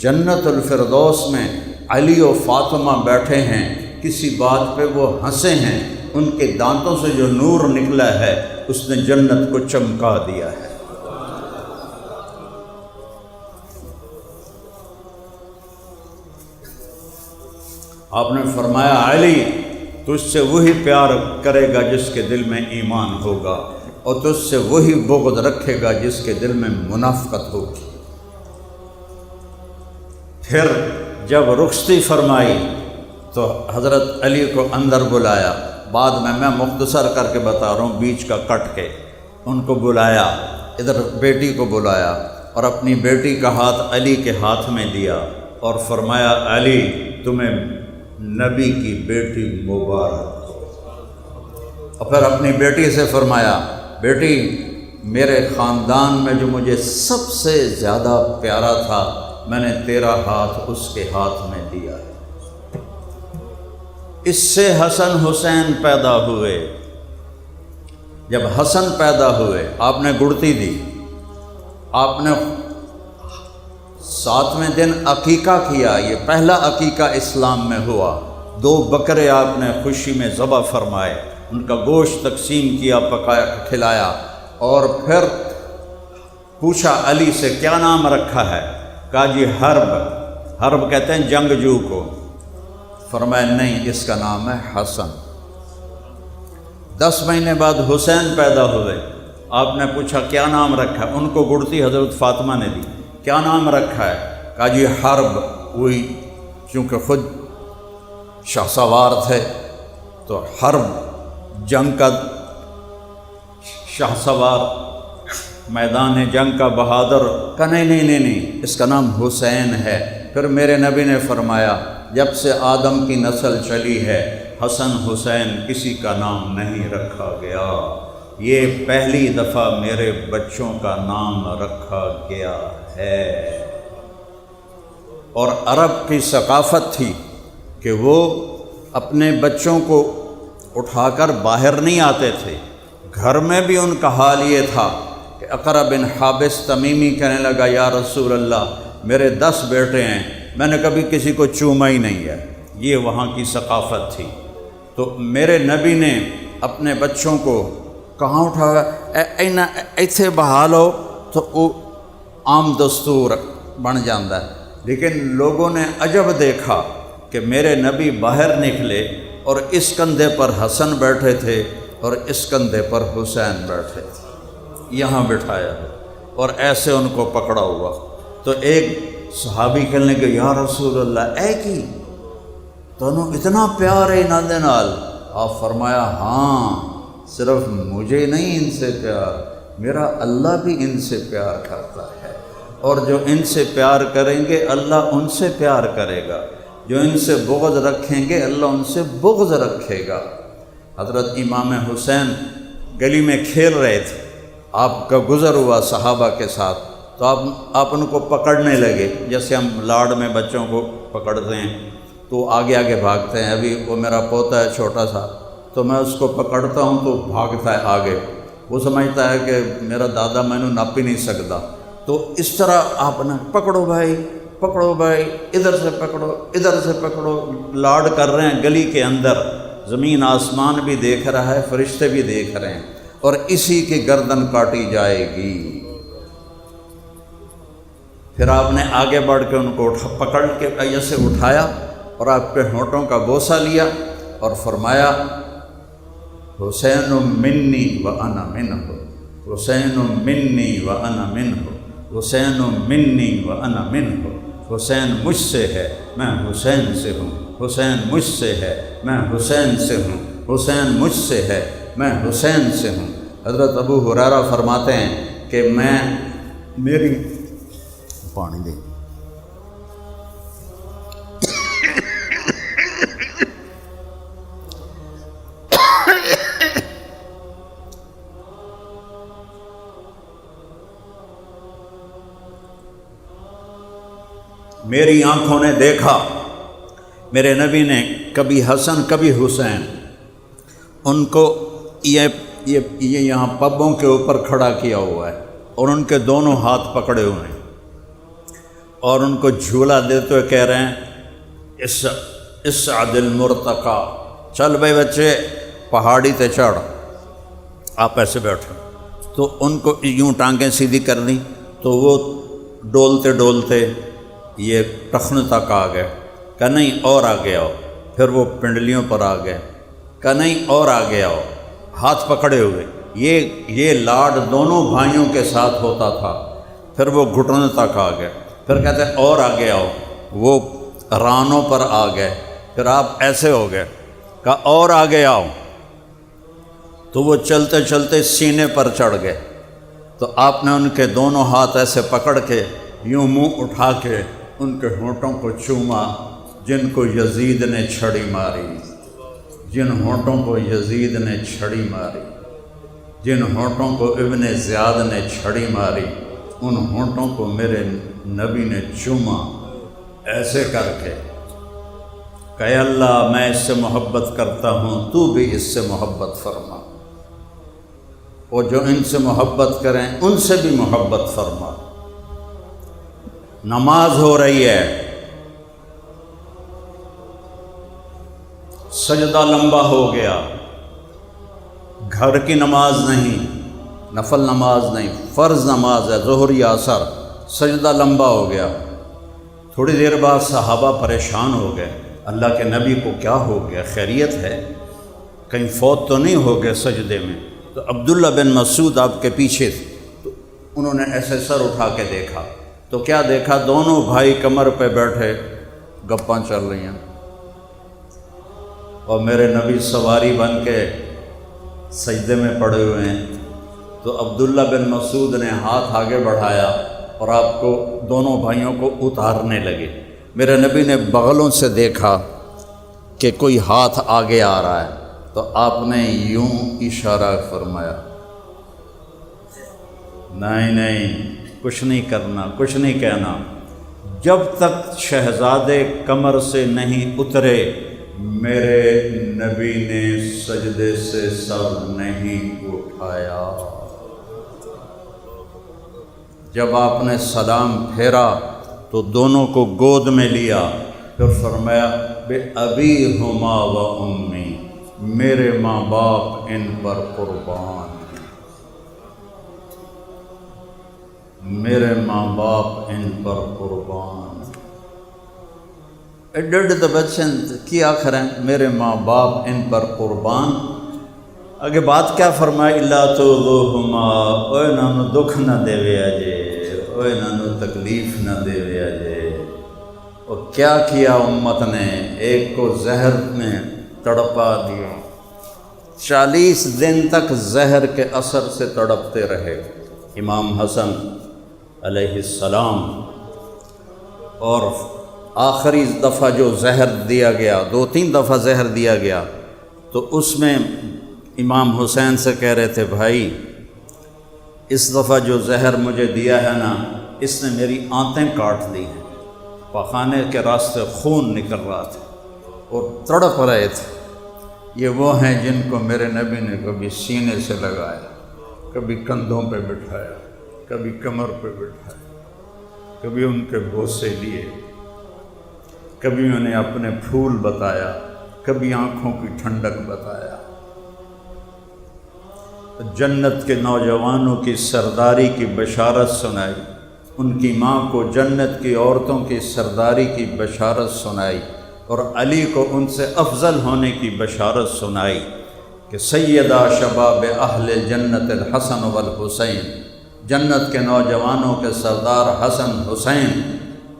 S1: جنت الفردوس میں علی و فاطمہ بیٹھے ہیں، کسی بات پہ وہ ہنسے ہیں، ان کے دانتوں سے جو نور نکلا ہے اس نے جنت کو چمکا دیا ہے۔ آپ نے فرمایا علی تجھ سے وہی پیار کرے گا جس کے دل میں ایمان ہوگا، اور تجھ سے وہی بغض رکھے گا جس کے دل میں منافقت ہوگی۔ پھر جب رخصتی فرمائی تو حضرت علی کو اندر بلایا، بعد میں مختصر کر کے بتا رہا ہوں بیچ کا کٹ کے، ان کو بلایا، ادھر بیٹی کو بلایا اور اپنی بیٹی کا ہاتھ علی کے ہاتھ میں دیا اور فرمایا علی تمہیں نبی کی بیٹی مبارک ہو۔ اور پھر اپنی بیٹی سے فرمایا بیٹی میرے خاندان میں جو مجھے سب سے زیادہ پیارا تھا میں نے تیرا ہاتھ اس کے ہاتھ میں دیا ہے۔ اس سے حسن حسین پیدا ہوئے۔ جب حسن پیدا ہوئے آپ نے گڑتی دی، آپ نے 7ویں دن عقیقہ کیا، یہ پہلا عقیقہ اسلام میں ہوا۔ 2 بکرے آپ نے خوشی میں ذبح فرمائے، ان کا گوشت تقسیم کیا، پکایا، کھلایا، اور پھر پوچھا علی سے کیا نام رکھا ہے؟ کہا جی حرب کہتے ہیں جنگجو کو۔ فرمایا نہیں اس کا نام ہے حسن۔ 10 مہینے بعد حسین پیدا ہوئے، آپ نے پوچھا کیا نام رکھا ہے؟ ان کو گڑتی حضرت فاطمہ نے دی، کیا نام رکھا ہے؟ کہا جی حرب، وہی چونکہ خود شاہ سوار تھے تو حرب جنگ کا شاہ سوار، میدان جنگ کا بہادر۔ کہا نہیں اس کا نام حسین ہے۔ پھر میرے نبی نے فرمایا جب سے آدم کی نسل چلی ہے حسن حسین کسی کا نام نہیں رکھا گیا، یہ پہلی دفعہ میرے بچوں کا نام رکھا گیا ہے۔ اور عرب کی ثقافت تھی کہ وہ اپنے بچوں کو اٹھا کر باہر نہیں آتے تھے، گھر میں بھی ان کا حال یہ تھا کہ اقرا بن حابس تمیمی کہنے لگا یا رسول اللہ میرے 10 بیٹے ہیں، میں نے کبھی کسی کو چوما ہی نہیں ہے، یہ وہاں کی ثقافت تھی۔ تو میرے نبی نے اپنے بچوں کو کہاں اٹھایا؟ ایتھے بحالو تو وہ عام دستور بن جاتا ہے، لیکن لوگوں نے عجب دیکھا کہ میرے نبی باہر نکلے اور اس کندھے پر حسن بیٹھے تھے اور اس کندھے پر حسین بیٹھے تھے، یہاں بٹھایا اور ایسے ان کو پکڑا ہوا۔ تو ایک صحابی کہنے لگے یا رسول اللہ اے کی تنوں اتنا پیار ہے انہاں دے نال؟ آپ فرمایا ہاں صرف مجھے نہیں ان سے پیار، میرا اللہ بھی ان سے پیار کرتا ہے۔ اور جو ان سے پیار کریں گے اللہ ان سے پیار کرے گا، جو ان سے بغض رکھیں گے اللہ ان سے بغض رکھے گا۔ حضرت امام حسین گلی میں کھیل رہے تھے، آپ کا گزر ہوا صحابہ کے ساتھ، تو آپ ان کو پکڑنے لگے، جیسے ہم لاڈ میں بچوں کو پکڑتے ہیں تو آگے آگے بھاگتے ہیں۔ ابھی وہ میرا پوتا ہے چھوٹا سا، تو میں اس کو پکڑتا ہوں تو بھاگتا ہے آگے، وہ سمجھتا ہے کہ میرا دادا میں نے ناپ ہی نہیں سکتا۔ تو اس طرح آپ نے پکڑو بھائی، پکڑو بھائی، ادھر سے پکڑو، ادھر سے پکڑو، لاڈ کر رہے ہیں گلی کے اندر، زمین آسمان بھی دیکھ رہا ہے، فرشتے بھی دیکھ رہے ہیں، اور اسی کی گردن کاٹی جائے گی۔ پھر آپ نے آگے بڑھ کے ان کو پکڑ کے ایسے اٹھایا اور آپ کے ہونٹوں کا بوسہ لیا اور فرمایا حسین منی و انا منہ، حسین منی و انا منہ، حسین منی و انا منہ، حسین مجھ سے ہے میں حسین سے ہوں، حسین مجھ سے ہے میں حسین سے ہوں، حسین مجھ سے ہے میں حسین سے ہوں۔ حضرت ابو ہریرہ فرماتے ہیں کہ میری پانی دے میری آنکھوں نے دیکھا میرے نبی نے کبھی حسن کبھی حسین، ان کو یہ یہاں پبوں کے اوپر کھڑا کیا ہوا ہے اور ان کے دونوں ہاتھ پکڑے ہوئے ہیں اور ان کو جھولا دیتے ہوئے کہہ رہے ہیں اسعد المرتقی، چل بھائی بچے پہاڑی تے چڑھ، آپ ایسے بیٹھو۔ تو ان کو یوں ٹانگیں سیدھی کر دیں تو وہ ڈولتے ڈولتے یہ ٹخن تک آ گئے، کہ نہیں اور آگے آؤ، پھر وہ پنڈلیوں پر آ گئے، کہ نہیں اور آگے آؤ، ہاتھ پکڑے ہوئے۔ یہ لاڈ دونوں بھائیوں کے ساتھ ہوتا تھا۔ پھر وہ گھٹنوں تک آ گئے، پھر کہتے ہیں اور آگے آؤ، وہ رانوں پر آ گئے، پھر آپ ایسے ہو گئے، کہا اور آگے آؤ، تو وہ چلتے چلتے سینے پر چڑھ گئے۔ تو آپ نے ان کے دونوں ہاتھ ایسے پکڑ کے یوں منہ اٹھا کے ان کے ہونٹوں کو چوما، جن کو یزید نے چھڑی ماری، جن ہونٹوں کو یزید نے چھڑی ماری، جن ہونٹوں کو ابن زیاد نے چھڑی ماری، ان ہونٹوں کو میرے نبی نے چوما ایسے کر کے کہ اللہ میں اس سے محبت کرتا ہوں، تو بھی اس سے محبت فرما، اور جو ان سے محبت کریں ان سے بھی محبت فرما۔ نماز ہو رہی ہے، سجدہ لمبا ہو گیا، گھر کی نماز نہیں، نفل نماز نہیں، فرض نماز ہے، ظہر یا عصر، سجدہ لمبا ہو گیا۔ تھوڑی دیر بعد صحابہ پریشان ہو گئے، اللہ کے نبی کو کیا ہو گیا، خیریت ہے، کہیں فوت تو نہیں ہو گئے سجدے میں؟ تو عبداللہ بن مسعود آپ کے پیچھے تھے، تو انہوں نے ایسے سر اٹھا کے دیکھا تو کیا دیکھا، دونوں بھائی کمر پہ بیٹھے گپاں چل رہی ہیں، اور میرے نبی سواری بن کے سجدے میں پڑے ہوئے ہیں۔ تو عبداللہ بن مسعود نے ہاتھ آگے بڑھایا اور آپ کو دونوں بھائیوں کو اتارنے لگے۔ میرے نبی نے بغلوں سے دیکھا کہ کوئی ہاتھ آگے آ رہا ہے، تو آپ نے یوں اشارہ فرمایا، نہیں کچھ نہیں کرنا، کچھ نہیں کہنا، جب تک شہزادے کمر سے نہیں اترے میرے نبی نے سجدے سے سر نہیں اٹھایا۔ جب آپ نے سلام پھیرا تو دونوں کو گود میں لیا، پھر فرمایا بے ابی ہما و امی، میرے ماں باپ ان پر قربان، میرے ماں باپ ان پر قربان۔ ایڈڈ تو بچن کی آخر ہیں، میرے ماں باپ ان پر قربان۔ اگے بات کیا فرمائی، اللہ تو لوہما، اوے نانو دکھ نہ دے وے اجے، اوے نانو تکلیف نہ دے وے اجے۔ اور کیا کیا امت نے، ایک کو زہر میں تڑپا دیا، 40 دن تک زہر کے اثر سے تڑپتے رہے۔ امام حسن علیہ السلام، اور آخری دفعہ جو زہر دیا گیا، 2-3 دفعہ زہر دیا گیا، تو اس میں امام حسین سے کہہ رہے تھے بھائی اس دفعہ جو زہر مجھے دیا ہے نا، اس نے میری آنتیں کاٹ دی ہیں، پخانے کے راستے خون نکل رہا تھا اور تڑپ رہے تھے۔ یہ وہ ہیں جن کو میرے نبی نے کبھی سینے سے لگایا، کبھی کندھوں پہ بٹھایا، کبھی کمر پہ بٹھایا، کبھی ان کے بوسے لیے، کبھی انہیں اپنے پھول بتایا، کبھی آنکھوں کی ٹھنڈک بتایا۔ جنت کے نوجوانوں کی سرداری کی بشارت سنائی، ان کی ماں کو جنت کی عورتوں کی سرداری کی بشارت سنائی، اور علی کو ان سے افضل ہونے کی بشارت سنائی کہ سیدہ شباب اہل جنت الحسن والحسین، جنت کے نوجوانوں کے سردار حسن حسین،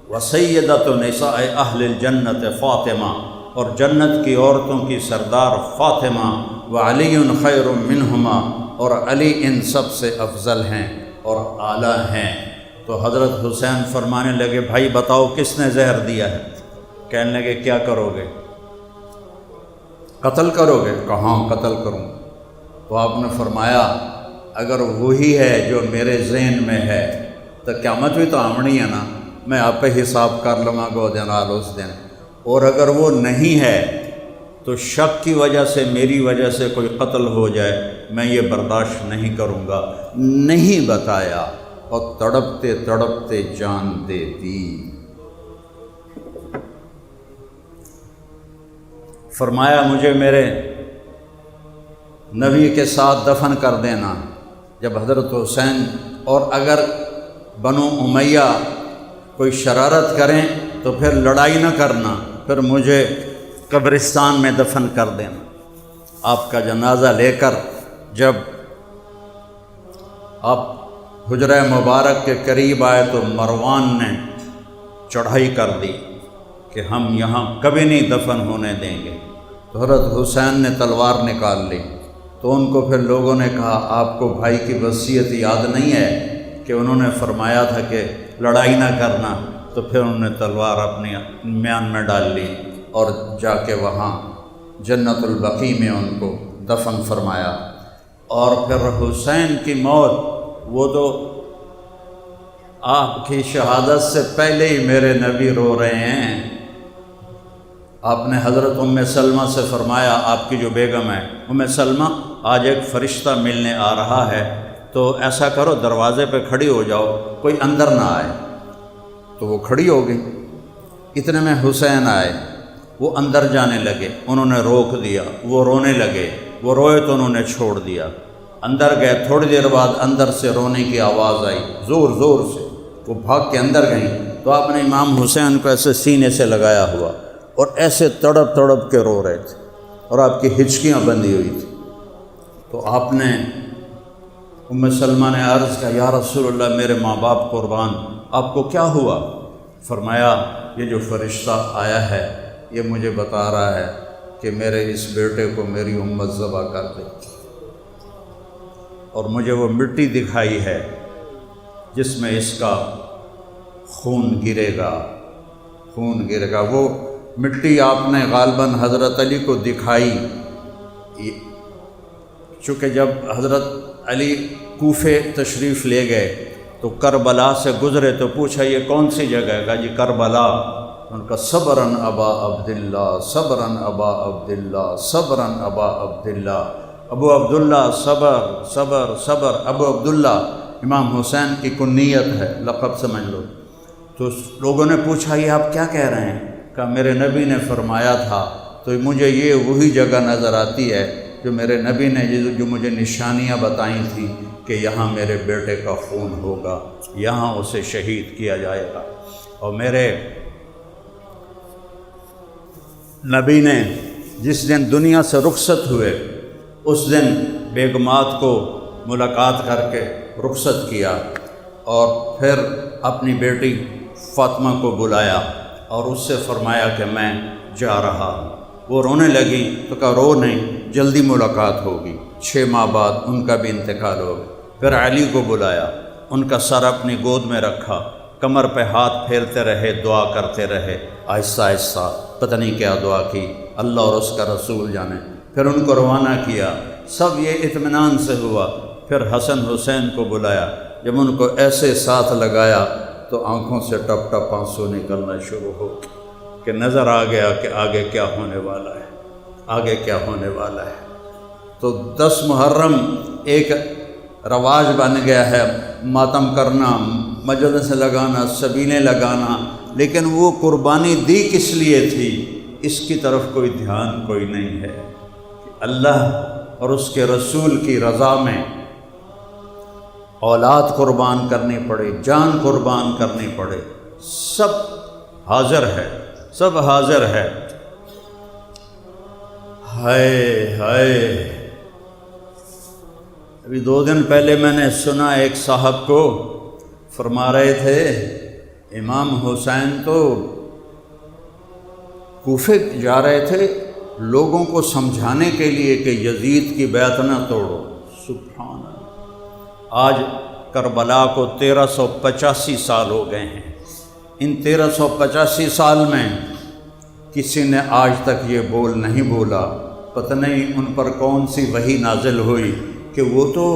S1: وسیدۃ نساء اہل الجنت فاطمہ، اور جنت کی عورتوں کی سردار فاطمہ، وعلی خیر منہما، اور علی ان سب سے افضل ہیں اور اعلیٰ ہیں۔ تو حضرت حسین فرمانے لگے بھائی بتاؤ کس نے زہر دیا ہے؟ کہنے لگے کیا کرو گے؟ قتل کرو گے؟ کہاں قتل کروں؟ تو آپ نے فرمایا اگر وہی ہے جو میرے ذہن میں ہے تو قیامت بھی تو آمنی ہے نا، میں آپ پہ حساب کر لوں گا گو دنال اس دن، اور اگر وہ نہیں ہے تو شک کی وجہ سے میری وجہ سے کوئی قتل ہو جائے، میں یہ برداشت نہیں کروں گا۔ نہیں بتایا اور تڑپتے تڑپتے جان دے دی۔ فرمایا مجھے میرے نبی کے ساتھ دفن کر دینا جب حضرت حسین، اور اگر بنو امیہ کوئی شرارت کریں تو پھر لڑائی نہ کرنا، پھر مجھے قبرستان میں دفن کر دینا۔ آپ کا جنازہ لے کر جب آپ حجرہ مبارک کے قریب آئے تو مروان نے چڑھائی کر دی کہ ہم یہاں کبھی نہیں دفن ہونے دیں گے۔ تو حضرت حسین نے تلوار نکال لی، تو ان کو پھر لوگوں نے کہا آپ کو بھائی کی وصیت یاد نہیں ہے کہ انہوں نے فرمایا تھا کہ لڑائی نہ کرنا؟ تو پھر انہوں نے تلوار اپنی میان میں ڈال لی اور جا کے وہاں جنت البقیع میں ان کو دفن فرمایا۔ اور پھر حسین کی موت، وہ تو آپ کی شہادت سے پہلے ہی میرے نبی رو رہے ہیں۔ آپ نے حضرت ام سلمہ سے فرمایا، آپ کی جو بیگم ہے، ام سلمہ آج ایک فرشتہ ملنے آ رہا ہے، تو ایسا کرو دروازے پہ کھڑی ہو جاؤ، کوئی اندر نہ آئے۔ تو وہ کھڑی ہو گئی، اتنے میں حسین آئے، وہ اندر جانے لگے، انہوں نے روک دیا، وہ رونے لگے، وہ روئے تو انہوں نے چھوڑ دیا، اندر گئے، تھوڑی دیر بعد اندر سے رونے کی آواز آئی زور زور سے، وہ بھاگ کے اندر گئیں، تو آپ نے امام حسین کو ایسے سینے سے لگایا ہوا اور ایسے تڑپ تڑپ کے رو رہے تھے، اور آپ کی ہچکیاں بندھی ہوئی تھیں۔ تو آپ نے ام سلمہ نے عرض کیا یا رسول اللہ میرے ماں باپ قربان، آپ کو کیا ہوا؟ فرمایا یہ جو فرشتہ آیا ہے یہ مجھے بتا رہا ہے کہ میرے اس بیٹے کو میری امت ذبح کر دے، اور مجھے وہ مٹی دکھائی ہے جس میں اس کا خون گرے گا، خون گرے گا۔ وہ مٹی آپ نے غالباً حضرت علی کو دکھائی، چونکہ جب حضرت علی کوفے تشریف لے گئے تو کربلا سے گزرے تو پوچھا یہ کون سی جگہ ہے؟ کہا جی کربلا۔ ان کا صبراً ابا عبداللہ، صبراً ابا عبداللہ، صبراً ابا عبداللہ، ابو عبداللہ صبر صبر صبر۔ ابو عبداللہ امام حسین کی کنیت ہے، لقب سمجھ لو۔ تو لوگوں نے پوچھا یہ آپ کیا کہہ رہے ہیں؟ کہا میرے نبی نے فرمایا تھا، تو مجھے یہ وہی جگہ نظر آتی ہے جو میرے نبی نے جو مجھے نشانیاں بتائیں تھیں کہ یہاں میرے بیٹے کا خون ہوگا، یہاں اسے شہید کیا جائے گا۔ اور میرے نبی نے جس دن دنیا سے رخصت ہوئے اس دن بیگمات کو ملاقات کر کے رخصت کیا، اور پھر اپنی بیٹی فاطمہ کو بلایا اور اس سے فرمایا کہ میں جا رہا ہوں۔ وہ رونے لگی تو کہا رو نہیں، جلدی ملاقات ہوگی۔ 6 ماہ بعد ان کا بھی انتقال ہو گیا۔ پھر علی کو بلایا، ان کا سر اپنی گود میں رکھا، کمر پہ ہاتھ پھیرتے رہے، دعا کرتے رہے، آہستہ آہستہ پتہ نہیں کیا دعا کی، اللہ اور اس کا رسول جانے۔ پھر ان کو روانہ کیا، سب یہ اطمینان سے ہوا۔ پھر حسن حسین کو بلایا، جب ان کو ایسے ساتھ لگایا تو آنکھوں سے ٹپ ٹپ آنسو نکلنا شروع ہو کہ نظر آ گیا کہ آگے کیا ہونے والا ہے، آگے کیا ہونے والا ہے۔ تو 10 محرم ایک رواج بن گیا ہے، ماتم کرنا، مجلس لگانا، سبیلیں لگانا، لیکن وہ قربانی دی کس لیے تھی، اس کی طرف کوئی دھیان کوئی نہیں ہے کہ اللہ اور اس کے رسول کی رضا میں اولاد قربان کرنی پڑے، جان قربان کرنی پڑے، سب حاضر ہے، سب حاضر ہے۔ ہائے ہائے، ابھی 2 دن پہلے میں نے سنا ایک صاحب کو فرما رہے تھے امام حسین تو کوفے جا رہے تھے لوگوں کو سمجھانے کے لیے کہ یزید کی بیعت نہ توڑو۔ سبحان اللہ، آج کربلا کو 1385 سال ہو گئے ہیں۔ ان 1385 سال میں کسی نے آج تک یہ بول نہیں بولا، پتہ نہیں ان پر کون سی وحی نازل ہوئی کہ وہ تو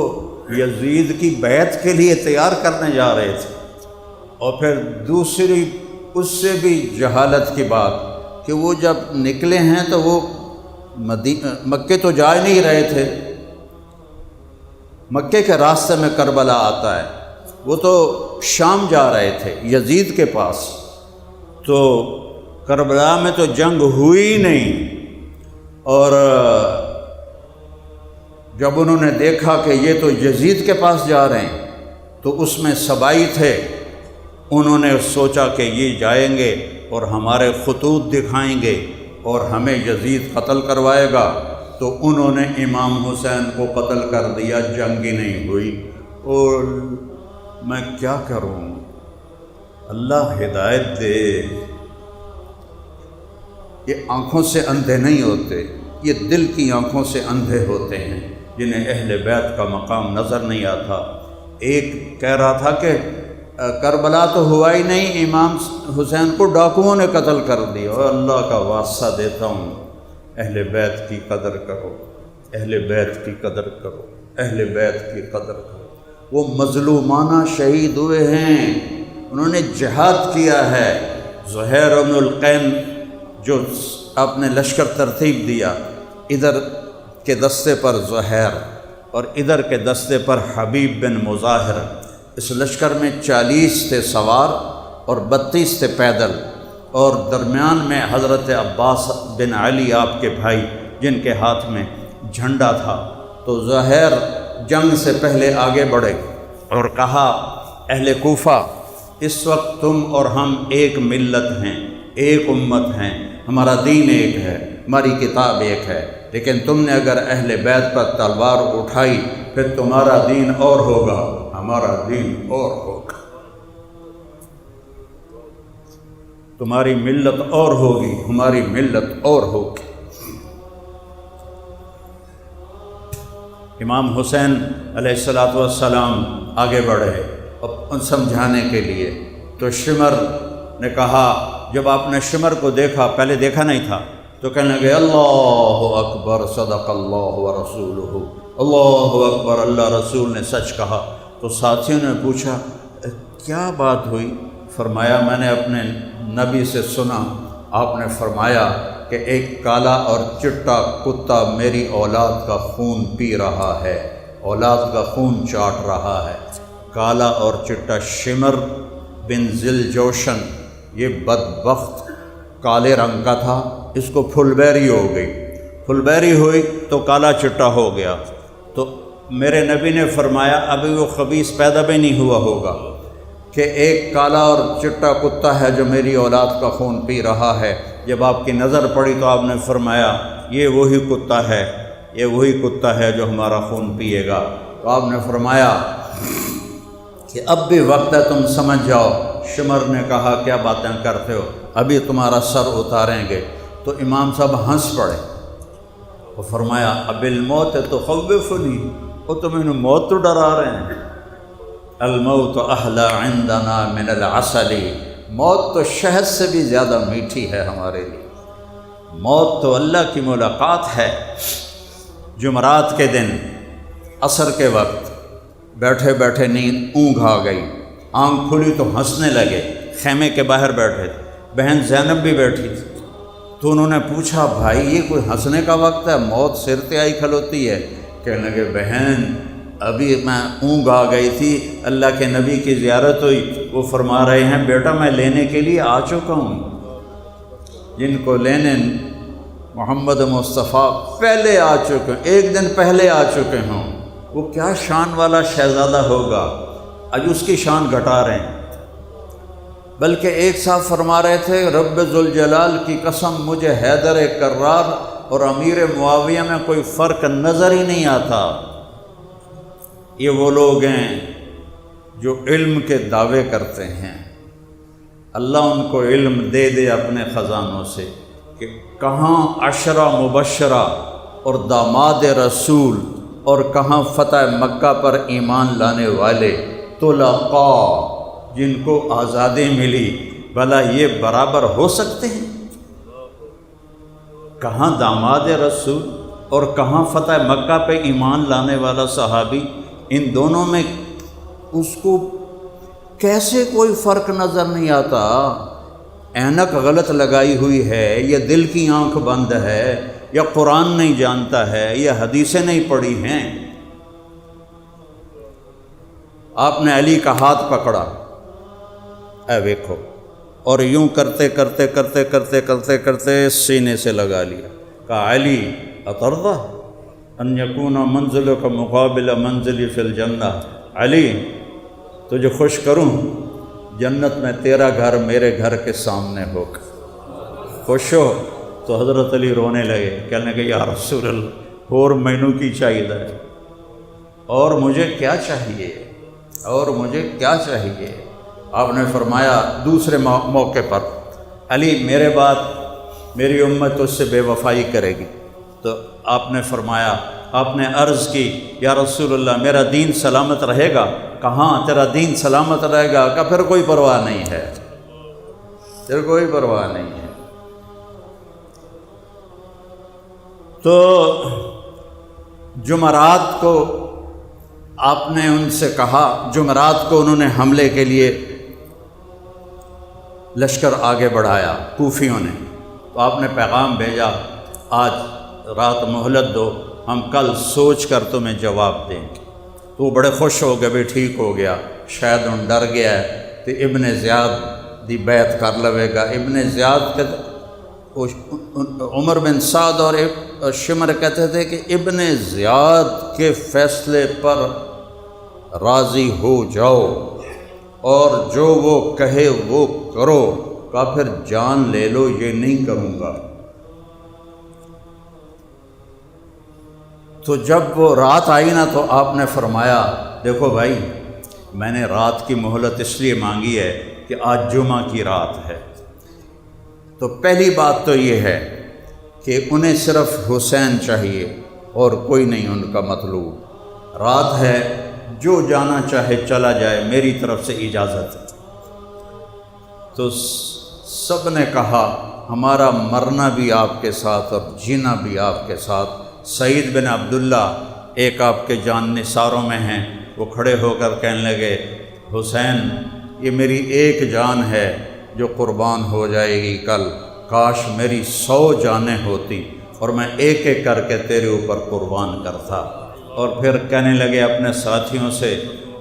S1: یزید کی بیعت کے لیے تیار کرنے جا رہے تھے۔ اور پھر دوسری اس سے بھی جہالت کی بات کہ وہ جب نکلے ہیں تو وہ مکے تو جا ہی نہیں رہے تھے، مکے کے راستے میں کربلا آتا ہے، وہ تو شام جا رہے تھے یزید کے پاس۔ تو کربلا میں تو جنگ ہوئی نہیں، اور جب انہوں نے دیکھا کہ یہ تو یزید کے پاس جا رہے ہیں تو اس میں سبائی تھے، انہوں نے سوچا کہ یہ جائیں گے اور ہمارے خطوط دکھائیں گے اور ہمیں یزید قتل کروائے گا، تو انہوں نے امام حسین کو قتل کر دیا، جنگ ہی نہیں ہوئی۔ اور میں کیا کروں، اللہ ہدایت دے۔ یہ آنکھوں سے اندھے نہیں ہوتے، یہ دل کی آنکھوں سے اندھے ہوتے ہیں جنہیں اہل بیت کا مقام نظر نہیں آتا۔ ایک کہہ رہا تھا کہ کربلا تو ہوا ہی نہیں، امام حسین کو ڈاکوؤں نے قتل کر دیا۔ اور اللہ کا واسطہ دیتا ہوں، اہل بیت کی قدر کرو، اہل بیت کی قدر کرو، اہل بیت کی قدر کرو۔ وہ مظلومانہ شہید ہوئے ہیں، انہوں نے جہاد کیا ہے۔ زہیر بن القین جو آپ نے لشکر ترتیب دیا، ادھر کے دستے پر زہیر اور ادھر کے دستے پر حبیب بن مظاہر، اس لشکر میں 40 تھے سوار اور 32 تھے پیدل، اور درمیان میں حضرت عباس بن علی آپ کے بھائی جن کے ہاتھ میں جھنڈا تھا۔ تو زہیر جنگ سے پہلے آگے بڑھے اور کہا، اہل کوفہ، اس وقت تم اور ہم ایک ملت ہیں، ایک امت ہیں، ہمارا دین ایک ہے، ہماری کتاب ایک ہے، لیکن تم نے اگر اہل بیت پر تلوار اٹھائی پھر تمہارا دین اور ہوگا، ہمارا دین اور ہوگا، تمہاری ملت اور ہوگی، ہماری ملت اور ہوگی۔ امام حسین علیہ السلام آگے بڑھے ان سمجھانے کے لیے۔ تو شمر نے کہا، جب آپ نے شمر کو دیکھا، پہلے دیکھا نہیں تھا، تو کہنے لگے، اللہ اکبر، صدق اللہ ورسولہ، اللہ اکبر، اللہ رسول نے سچ کہا۔ تو ساتھیوں نے پوچھا، کیا بات ہوئی؟ فرمایا، میں نے اپنے نبی سے سنا، آپ نے فرمایا کہ ایک کالا اور چٹا کتا میری اولاد کا خون پی رہا ہے، اولاد کا خون چاٹ رہا ہے۔ کالا اور چٹا شمر بن ذل جوشن، یہ بدبخت کالے رنگ کا تھا، اس کو پھل بیری ہو گئی، پھل بیری ہوئی تو کالا چٹا ہو گیا۔ تو میرے نبی نے فرمایا، ابھی وہ خبیث پیدا بھی نہیں ہوا ہوگا کہ ایک کالا اور چٹا کتا ہے جو میری اولاد کا خون پی رہا ہے۔ جب آپ کی نظر پڑی تو آپ نے فرمایا، یہ وہی کتا ہے، یہ وہی کتا ہے جو ہمارا خون پیے گا۔ تو آپ نے فرمایا کہ اب بھی وقت ہے، تم سمجھ جاؤ۔ شمر نے کہا، کیا باتیں کرتے ہو، ابھی تمہارا سر اتاریں گے۔ تو امام صاحب ہنس پڑے، وہ فرمایا، اب الموت تخوفنی، وہ تمہیں موت تو ڈرا رہے ہیں۔ الموت احلی عندنا من العسل، موت تو شہد سے بھی زیادہ میٹھی ہے ہمارے لیے۔ موت تو اللہ کی ملاقات ہے۔ جمعرات کے دن عصر کے وقت بیٹھے بیٹھے نیند اونگھ آ گئی، آنکھ کھلی تو ہنسنے لگے، خیمے کے باہر بیٹھے تھے، بہن زینب بھی بیٹھی تھی، تو انہوں نے پوچھا بھائی یہ کوئی ہنسنے کا وقت ہے، موت سر تے آئی کھلوتی ہے؟ کہنے لگے بہن ابھی میں اونگھ آ گئی تھی، اللہ کے نبی کی زیارت ہوئی، وہ فرما رہے ہیں بیٹا میں لینے کے لیے آ چکا ہوں۔ جن کو لینے محمد مصطفیٰ پہلے آ چکے، ایک دن پہلے آ چکے ہوں، وہ کیا شان والا شہزادہ ہوگا، آج اس کی شان گھٹا رہے ہیں۔ بلکہ ایک صاحب فرما رہے تھے رب ذوالجلال کی قسم مجھے حیدر کرار اور امیر معاویہ میں کوئی فرق نظر ہی نہیں آتا۔ یہ وہ لوگ ہیں جو علم کے دعوے کرتے ہیں، اللہ ان کو علم دے دے اپنے خزانوں سے کہ کہاں عشرہ مبشرہ اور داماد رسول اور کہاں فتح مکہ پر ایمان لانے والے طلقاء جن کو آزادی ملی، بھلا یہ برابر ہو سکتے ہیں؟ کہاں داماد رسول اور کہاں فتح مکہ پہ ایمان لانے والا صحابی، ان دونوں میں اس کو کیسے کوئی فرق نظر نہیں آتا؟ اینک غلط لگائی ہوئی ہے، یا دل کی آنکھ بند ہے، یا قرآن نہیں جانتا ہے، یا حدیثیں نہیں پڑھی ہیں۔ آپ نے علی کا ہاتھ پکڑا، اے دیکھو، اور یوں کرتے کرتے کرتے کرتے کرتے کرتے سینے سے لگا لیا، کہا علی اترضی ان یکون منزلک مقابل منزلی فی الجنہ، علی تجھے خوش کروں جنت میں تیرا گھر میرے گھر کے سامنے ہوگا، خوش ہو؟ تو حضرت علی رونے لگے، کہنے لگے یا رسول اللہ اور مینوں کی چاہیے ہے، اور مجھے کیا چاہیے، اور مجھے کیا چاہیے؟ آپ نے فرمایا دوسرے موقع پر علی میرے بعد میری امت اس سے بے وفائی کرے گی، تو آپ نے فرمایا، آپ نے عرض کی یا رسول اللہ میرا دین سلامت رہے گا؟ کہاں تیرا دین سلامت رہے گا؟ کہ پھر کوئی پرواہ نہیں ہے، پھر کوئی پرواہ نہیں ہے۔ تو جمعرات کو آپ نے ان سے کہا، جمعرات کو انہوں نے حملے کے لیے لشکر آگے بڑھایا کوفیوں نے، تو آپ نے پیغام بھیجا آج رات مہلت دو، ہم کل سوچ کر تمہیں جواب دیں گے۔ تو وہ بڑے خوش ہو گئے، بھی ٹھیک ہو گیا، شاید ان ڈر گیا ہے تو ابن زیاد دی بیعت کر لوے گا۔ ابن زیاد کے عمر بن سعد اور شمر کہتے تھے کہ ابن زیاد کے فیصلے پر راضی ہو جاؤ اور جو وہ کہے وہ کرو، کا پھر جان لے لو یہ نہیں کروں گا۔ تو جب وہ رات آئی نا تو آپ نے فرمایا دیکھو بھائی میں نے رات کی مہلت اس لیے مانگی ہے کہ آج جمعہ کی رات ہے، تو پہلی بات تو یہ ہے کہ انہیں صرف حسین چاہیے اور کوئی نہیں ان کا مطلوب، رات ہے جو جانا چاہے چلا جائے، میری طرف سے اجازت ہے۔ تو سب نے کہا ہمارا مرنا بھی آپ کے ساتھ اور جینا بھی آپ کے ساتھ۔ سعید بن عبداللہ ایک آپ کے جان نثاروں میں ہیں، وہ کھڑے ہو کر کہنے لگے حسین یہ میری ایک جان ہے جو قربان ہو جائے گی کل، کاش میری 100 جانیں ہوتی اور میں ایک ایک کر کے تیرے اوپر قربان کرتا۔ اور پھر کہنے لگے اپنے ساتھیوں سے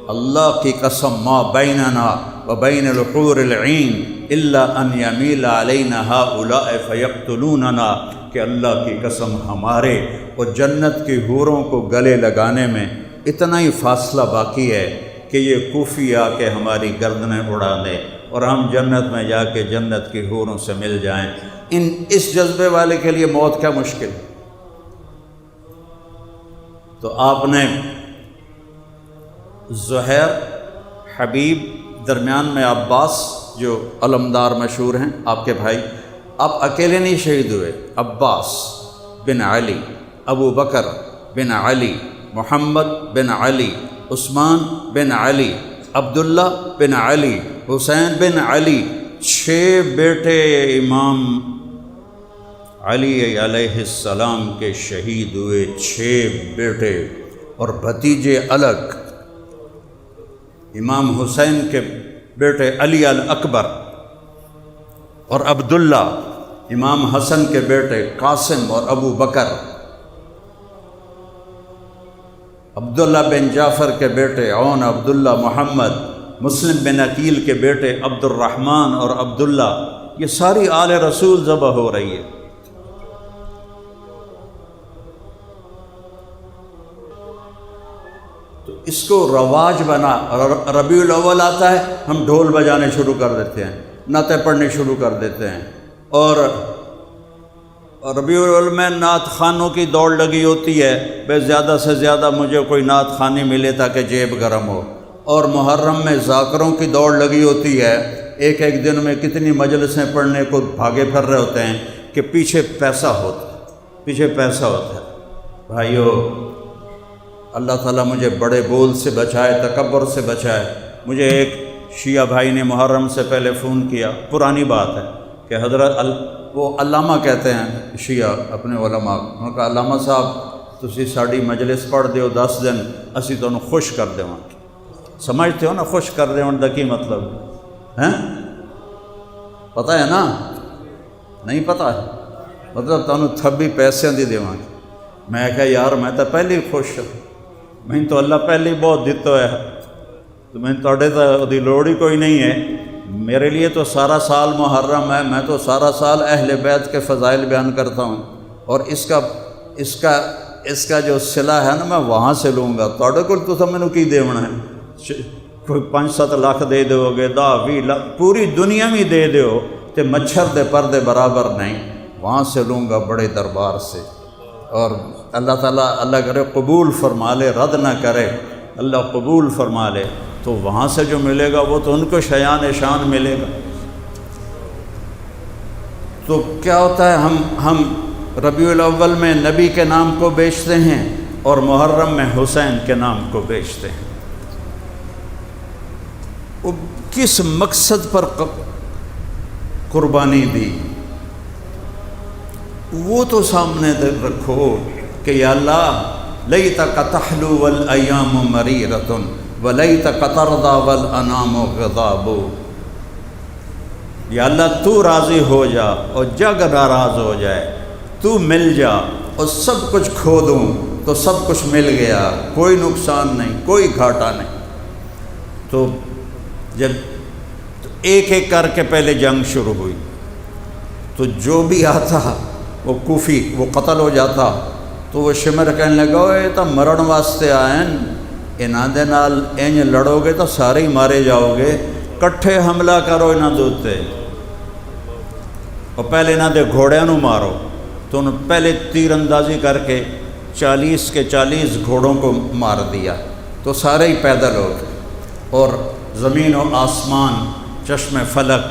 S1: اللہ کی قسم ما بیننا و بین الحور العین الا ان یمیل علینا ہؤلاء فیقتلوننا، کہ اللہ کی قسم ہمارے اور جنت کی حوروں کو گلے لگانے میں اتنا ہی فاصلہ باقی ہے کہ یہ کوفی آ کے ہماری گردنیں اڑا دے اور ہم جنت میں جا کے جنت کی حوروں سے مل جائیں۔ اس جذبے والے کے لیے موت کیا مشکل۔ تو آپ نے زہیر، حبیب، درمیان میں عباس جو علمدار مشہور ہیں آپ کے بھائی، آپ اکیلے نہیں شہید ہوئے، عباس بن علی، ابو بکر بن علی، محمد بن علی، عثمان بن علی، عبداللہ بن علی، حسین بن علی، 6 بیٹے امام علی علیہ السلام کے شہید ہوئے، 6 بیٹے اور بھتیجے الگ۔ امام حسین کے بیٹے علی الاکبر اور عبداللہ، امام حسن کے بیٹے قاسم اور ابو بکر، عبداللہ بن جعفر کے بیٹے عون، عبداللہ محمد، مسلم بن عقیل کے بیٹے عبد الرحمن اور عبداللہ، یہ ساری آل رسول ذبح ہو رہی ہے۔ تو اس کو رواج بنا، ربیع الاول آتا ہے ہم ڈھول بجانے شروع کر دیتے ہیں، نعتیں پڑھنے شروع کر دیتے ہیں، اور ربیع الاول میں نعت خوانوں کی دوڑ لگی ہوتی ہے، بے زیادہ سے زیادہ مجھے کوئی نعت خوانی ملے تاکہ جیب گرم ہو، اور محرم میں ذاکروں کی دوڑ لگی ہوتی ہے، ایک ایک دن میں کتنی مجلسیں پڑھنے کو بھاگے پھر رہے ہوتے ہیں کہ پیچھے پیسہ ہوتا ہے۔ بھائیو، اللہ تعالیٰ مجھے بڑے بول سے بچائے، تکبر سے بچائے۔ مجھے ایک شیعہ بھائی نے محرم سے پہلے فون کیا، پرانی بات ہے، کہ حضرت وہ علامہ کہتے ہیں شیعہ اپنے علماء، انہوں نے کہا علامہ صاحب تسی ساڑی مجلس پڑھ دیو 10 دن، اسی تو انہوں خوش کر دے ہوں۔ سمجھتے ہو نا خوش کر دے ہوں دا کی مطلب ہے؟ پتہ ہے نا؟ نہیں پتہ ہے؟ مطلب تو انہوں تھبی پیسے دی دے ہوں۔ میں کہا یار میں تو پہلے خوش ہوں، میں تو اللہ پہلے بہت دیتا ہے، تو میں توڑے تو دی لوڑ ہی کوئی نہیں ہے۔ میرے لیے تو سارا سال محرم ہے، میں تو سارا سال اہل بیت کے فضائل بیان کرتا ہوں، اور اس کا جو صلہ ہے نا میں وہاں سے لوں گا۔ توڑے کو تو سب میں کی دیونا ہے، کوئی 5-7 لاکھ دے دو گے، 10-20 لاکھ پوری دنیا میں دے دیو تے مچھر دے پردے برابر نہیں، وہاں سے لوں گا بڑے دربار سے۔ اور اللہ تعالیٰ اللہ کرے قبول فرما لے، رد نہ کرے، اللہ قبول فرما لے، تو وہاں سے جو ملے گا وہ تو ان کو شیان شان ملے گا۔ تو کیا ہوتا ہے، ہم ربیع الاول میں نبی کے نام کو بیچتے ہیں اور محرم میں حسین کے نام کو بیچتے ہیں۔ وہ کس مقصد پر قربانی دی وہ تو سامنے رکھو کہ یا اللہ لیتک تحلو والایام مریرۃ ولیتک ترضی والانام غضاب، یا اللہ تو راضی ہو جا اور جگ ناراض ہو جائے، تو مل جا اور سب کچھ کھو دوں تو سب کچھ مل گیا، کوئی نقصان نہیں، کوئی گھاٹا نہیں۔ تو جب ایک ایک کر کے پہلے جنگ شروع ہوئی تو جو بھی آتا وہ کوفی وہ قتل ہو جاتا، تو وہ شمر کہنے لگا یہ تو مرن واسطے آئیں، انہاں دے نال انج لڑو گے تو سارے ہی مارے جاؤ گے، کٹھے حملہ کرو انہاں دے اوتے اور پہلے انہاں دے گھوڑیاں نو مارو۔ تو انہوں پہلے تیر اندازی کر کے 40 کے 40 گھوڑوں کو مار دیا، تو سارے ہی پیدل ہو گئے، اور زمین و آسمان چشم فلک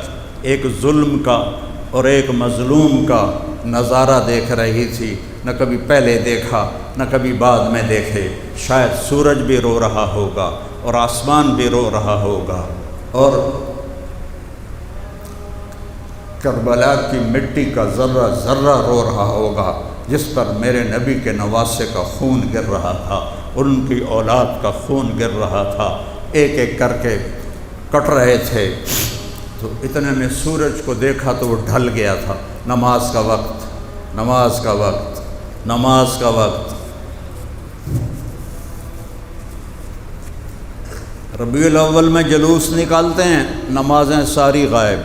S1: ایک ظلم کا اور ایک مظلوم کا نظارہ دیکھ رہی تھی، نہ کبھی پہلے دیکھا نہ کبھی بعد میں دیکھے۔ شاید سورج بھی رو رہا ہوگا اور آسمان بھی رو رہا ہوگا، اور کربلا کی مٹی کا ذرہ ذرہ رو رہا ہوگا، جس پر میرے نبی کے نواسے کا خون گر رہا تھا، ان کی اولاد کا خون گر رہا تھا، ایک ایک کر کے کٹ رہے تھے۔ تو اتنے میں سورج کو دیکھا تو وہ ڈھل گیا تھا، نماز کا وقت، نماز کا وقت، نماز کا وقت۔ ربیع الاول میں جلوس نکالتے ہیں، نمازیں ساری غائب،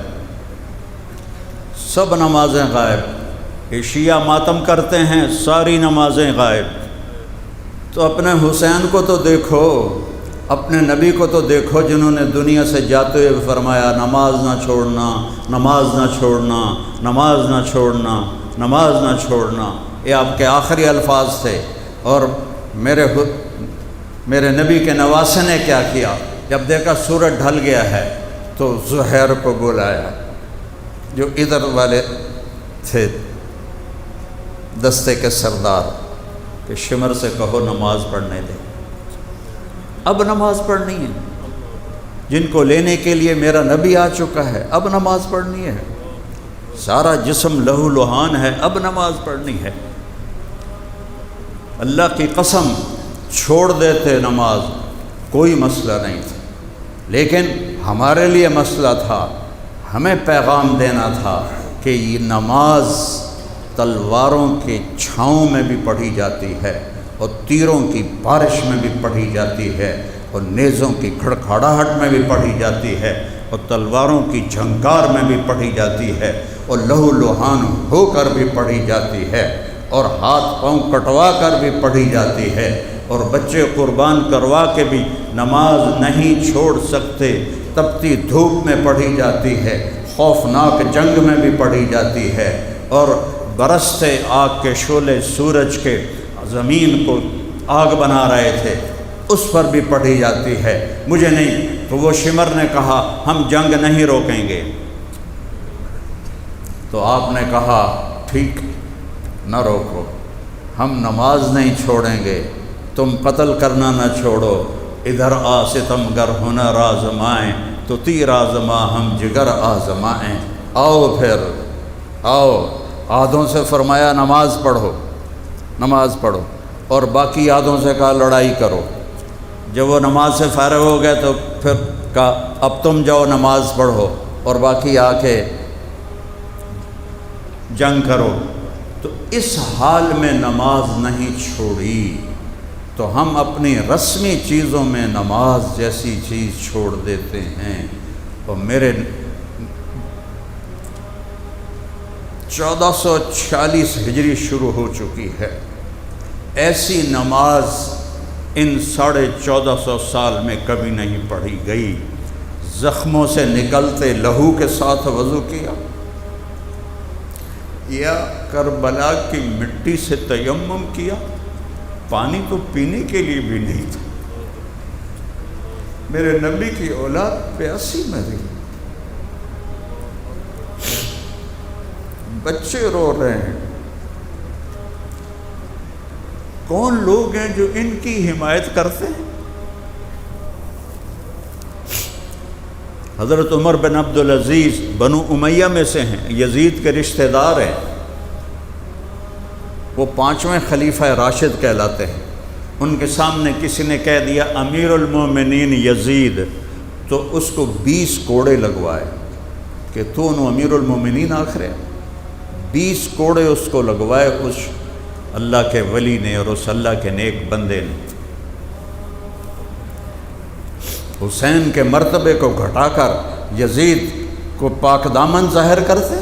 S1: سب نمازیں غائب۔ یہ شیعہ ماتم کرتے ہیں، ساری نمازیں غائب۔ تو اپنے حسین کو تو دیکھو، اپنے نبی کو تو دیکھو، جنہوں نے دنیا سے جاتے ہوئے فرمایا نماز نہ چھوڑنا، نماز نہ چھوڑنا، نماز نہ چھوڑنا، نماز نہ چھوڑنا، یہ آپ کے آخری الفاظ تھے۔ اور میرے نبی کے نواسے نے کیا کیا، جب دیکھا سورج ڈھل گیا ہے تو زہیر کو بلایا، جو ادھر والے تھے دستے کے سردار، کہ شمر سے کہو نماز پڑھنے دے، اب نماز پڑھنی ہے۔ جن کو لینے کے لیے میرا نبی آ چکا ہے، اب نماز پڑھنی ہے، سارا جسم لہو لہان ہے، اب نماز پڑھنی ہے۔ اللہ کی قسم چھوڑ دیتے نماز، کوئی مسئلہ نہیں تھا، لیکن ہمارے لیے مسئلہ تھا، ہمیں پیغام دینا تھا کہ یہ نماز تلواروں کے چھاؤں میں بھی پڑھی جاتی ہے، اور تیروں کی بارش میں بھی پڑھی جاتی ہے، اور نیزوں کی کھڑکھڑاہٹ میں بھی پڑھی جاتی ہے، اور تلواروں کی جھنکار میں بھی پڑھی جاتی ہے، اور لہو لہان ہو کر بھی پڑھی جاتی ہے، اور ہاتھ پاؤں کٹوا کر بھی پڑھی جاتی ہے، اور بچے قربان کروا کے بھی نماز نہیں چھوڑ سکتے، تپتی دھوپ میں پڑھی جاتی ہے، خوفناک جنگ میں بھی پڑھی جاتی ہے، اور برستے آگ کے شعلے سورج کے زمین کو آگ بنا رہے تھے، اس پر بھی پڑھی جاتی ہے۔ مجھے نہیں تو وہ شمر نے کہا ہم جنگ نہیں روکیں گے، تو آپ نے کہا ٹھیک نہ روکو، ہم نماز نہیں چھوڑیں گے، تم قتل کرنا نہ چھوڑو، ادھر آ ستمگر ہنر آزمائیں تو تیر آزما ہم جگر آزمائیں، آؤ پھر آؤ۔ آدھوں سے فرمایا نماز پڑھو، نماز پڑھو، اور باقی آدھوں سے کہا لڑائی کرو۔ جب وہ نماز سے فارغ ہو گئے تو پھر کہا اب تم جاؤ نماز پڑھو اور باقی آ کے جنگ کرو۔ تو اس حال میں نماز نہیں چھوڑی، تو ہم اپنی رسمی چیزوں میں نماز جیسی چیز چھوڑ دیتے ہیں۔ اور میرے 1440 ہجری شروع ہو چکی ہے، ایسی نماز ان 1450 سال میں کبھی نہیں پڑھی گئی۔ زخموں سے نکلتے لہو کے ساتھ وضو کیا، یا کربلا کی مٹی سے تیمم کیا، پانی تو پینے کے لیے بھی نہیں تھا۔ میرے نبی کی اولاد پیاسی مری، بچے رو رہے ہیں، کون لوگ ہیں جو ان کی حمایت کرتے ہیں؟ حضرت عمر بن عبدالعزیز بنو امیہ میں سے ہیں، یزید کے رشتہ دار ہیں، وہ 5ویں خلیفہ راشد کہلاتے ہیں۔ ان کے سامنے کسی نے کہہ دیا امیر المومنین یزید، تو اس کو 20 کوڑے لگوائے کہ تو انہوں امیر المومنین آخر ہے۔ 20 کوڑے اس کو لگوائے اس اللہ کے ولی نے اور اس اللہ کے نیک بندے نے۔ حسین کے مرتبے کو گھٹا کر یزید کو پاک دامن ظاہر کرتے،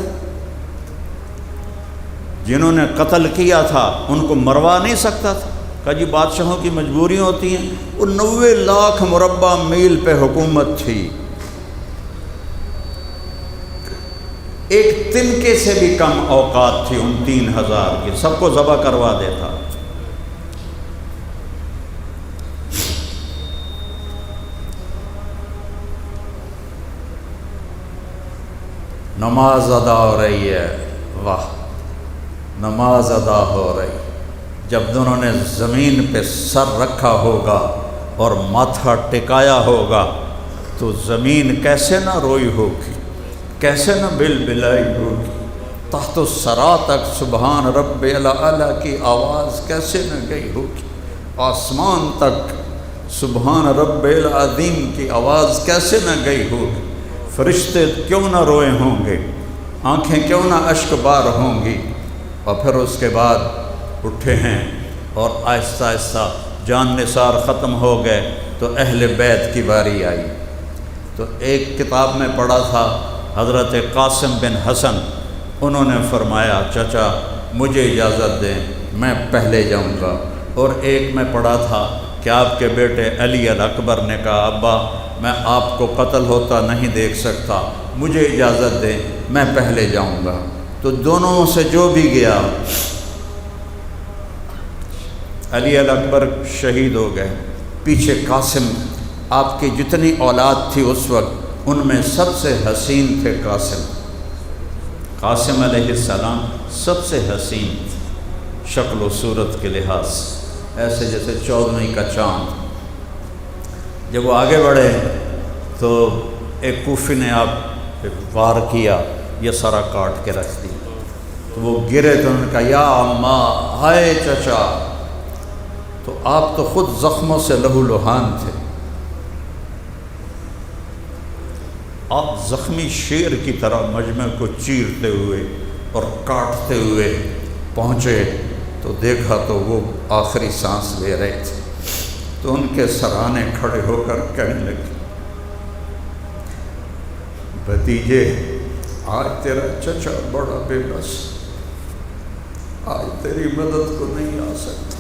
S1: جنہوں نے قتل کیا تھا ان کو مروا نہیں سکتا تھا، کہا جی بادشاہوں کی مجبوریاں ہوتی ہیں۔ وہ 90 لاکھ مربع میل پہ حکومت تھی، ایک تنکے سے بھی کم اوقات تھی ان 3000 کی، سب کو ذبح کروا دیتا۔ نماز ادا ہو رہی ہے، واہ، نماز ادا ہو رہی۔ جب دونوں نے زمین پہ سر رکھا ہوگا اور ماتھا ٹکایا ہوگا تو زمین کیسے نہ روئی ہوگی، کیسے نہ بل بلائی ہوگی، تحت الثری تک سبحان رب الاعلی کی آواز کیسے نہ گئی ہوگی، آسمان تک سبحان رب العظیم کی آواز کیسے نہ گئی ہوگی۔ فرشتے کیوں نہ روئے ہوں گے، آنکھیں کیوں نہ اشک بار ہوں گی۔ اور پھر اس کے بعد اٹھے ہیں اور آہستہ آہستہ جان نثار ختم ہو گئے تو اہل بیت کی باری آئی۔ تو ایک کتاب میں پڑھا تھا حضرت قاسم بن حسن، انہوں نے فرمایا چچا مجھے اجازت دیں میں پہلے جاؤں گا، اور ایک میں پڑھا تھا کہ آپ کے بیٹے علی الاکبر نے کہا ابا میں آپ کو قتل ہوتا نہیں دیکھ سکتا، مجھے اجازت دیں میں پہلے جاؤں گا۔ تو دونوں سے جو بھی گیا، علی الاکبر شہید ہو گئے، پیچھے قاسم، آپ کی جتنی اولاد تھی اس وقت ان میں سب سے حسین تھے قاسم۔ قاسم علیہ السلام سب سے حسین تھے شکل و صورت کے لحاظ سے، ایسے جیسے 14ویں کا چاند۔ جب وہ آگے بڑھے تو ایک کوفی نے آپ پہ وار کیا، یہ سارا کاٹ کے رکھ دیا، تو وہ گرے تو انہوں نے کہا یا اماں، ہائے چچا، تو آپ تو خود زخموں سے لہو لہان تھے، آپ زخمی شیر کی طرح مجمع کو چیرتے ہوئے اور کاٹتے ہوئے پہنچے، تو دیکھا تو وہ آخری سانس لے رہے تھے، تو ان کے سرانے کھڑے ہو کر کہنے لگے بھتیجے، آج تیرا چچا بڑا بے بس، آج تیری مدد کو نہیں آ سکتا۔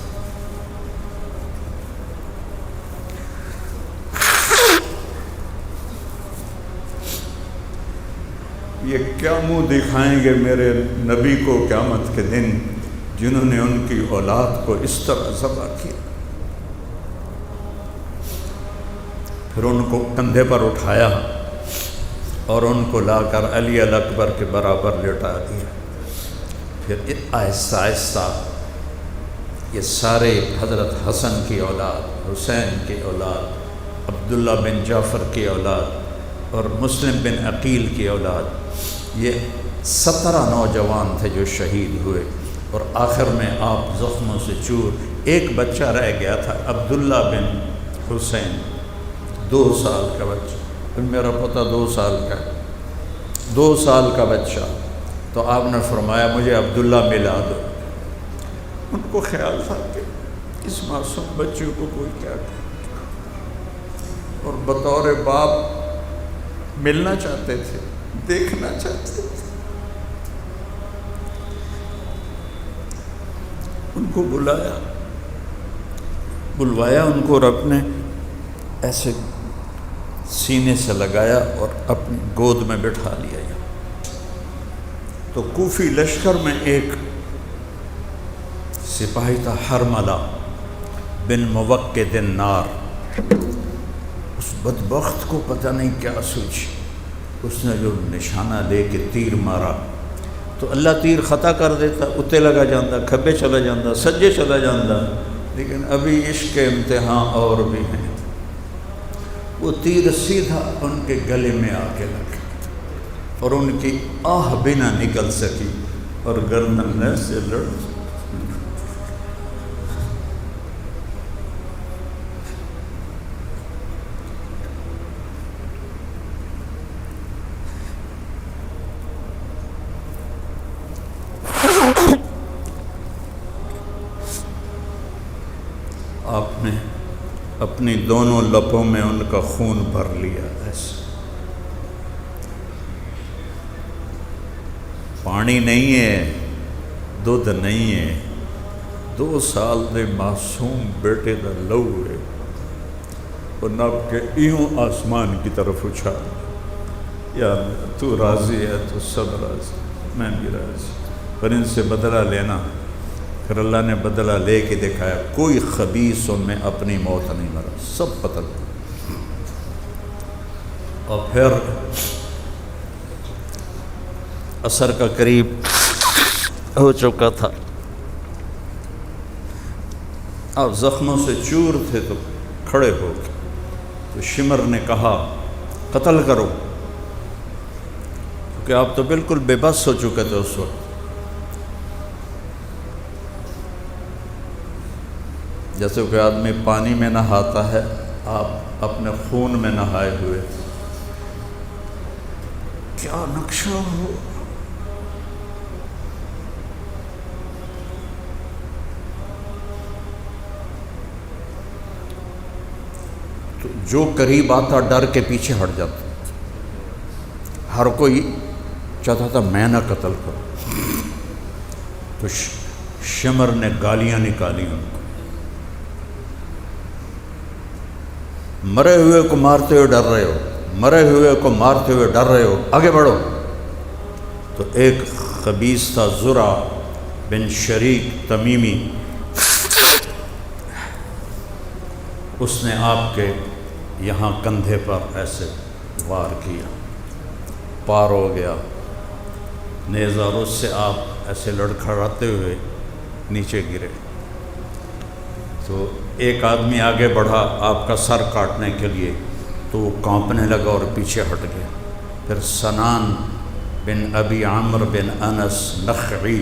S1: یہ کیا منہ دکھائیں گے میرے نبی کو قیامت کے دن، جنہوں نے ان کی اولاد کو اس طرح ذبح کیا۔ پھر ان کو کندھے پر اٹھایا اور ان کو لا کر علی الاکبر کے برابر لٹا دیا۔ پھر آہستہ آہستہ یہ سارے حضرت حسن کی اولاد، حسین کی اولاد، عبداللہ بن جعفر کی اولاد اور مسلم بن عقیل کی اولاد، یہ 17 نوجوان تھے جو شہید ہوئے، اور آخر میں آپ زخموں سے چور، ایک بچہ رہ گیا تھا عبداللہ بن حسین، 2 سال کا بچہ، پھر میرا پتہ 2 سال کا ہے، 2 سال کا بچہ، تو آپ نے فرمایا مجھے عبداللہ ملا دو۔ ان کو خیال تھا کہ اس معصوم بچے کو کوئی کیا کرے، اور بطور باپ ملنا چاہتے تھے، دیکھنا چاہتے تھے۔ ان کو بلوایا ان کو، اور اپنے ایسے سینے سے لگایا اور اپنی گود میں بٹھا لیا۔ تو کوفی لشکر میں ایک سپاہی تھا حرملہ بن موقد النار، اس بدبخت کو پتہ نہیں کیا سوچی، اس نے جو نشانہ لے کے تیر مارا تو اللہ تیر خطا کر دیتا، اتے لگا جاندہ، کھبے چلا جاندہ، سجے چلا جاندہ، لیکن ابھی عشق کے امتحان اور بھی ہیں۔ وہ تیر سیدھا ان کے گلے میں آ کے لگا اور ان کی آہ بھی نہ نکل سکی اور گردن سے لڑ۔ آپ نے اپنی دونوں لبوں میں ان کا خون بھر لیا، ایسے پانی نہیں ہے، دودھ نہیں ہے، 2 سال دے معصوم بیٹے دا لو ہے، اور نب کے ایوں آسمان کی طرف اچھال، یا تو راضی ہے تو سب راضی، میں بھی راضی، پر ان سے بدلہ لینا۔ پھر اللہ نے بدلہ لے کے دکھایا، کوئی خبیث ان میں اپنی موت نہیں مرا، سب قتل۔ اور پھر عصر کا قریب ہو چکا تھا، آپ زخموں سے چور تھے، تو کھڑے ہو گئے، تو شمر نے کہا قتل کرو، کیونکہ آپ تو بالکل بے بس ہو چکے تھے اس وقت، جیسے کہ آدمی پانی میں نہاتا ہے، آپ اپنے خون میں نہائے ہوئے تھے۔ کیا نقشہ ہو! تو جو قریب آتا ڈر کے پیچھے ہٹ جاتا، ہر کوئی چاہتا تھا میں نہ قتل کروں۔ تو شمر نے گالیاں نکالی ان کو، مرے ہوئے کو مارتے ہوئے ڈر رہے ہو، مرے ہوئے کو مارتے ہوئے ڈر رہے ہو، آگے بڑھو۔ تو ایک خبیث تھا زرع بن شریک تمیمی، اس نے آپ کے یہاں کندھے پر ایسے وار کیا، پار ہو گیا نیزہ، اور اس سے آپ ایسے لڑکھڑاتے ہوئے نیچے گرے۔ تو ایک آدمی آگے بڑھا آپ کا سر کاٹنے کے لیے، تو وہ کانپنے لگا اور پیچھے ہٹ گیا۔ پھر سنان بن ابی عمرو بن انس نخعی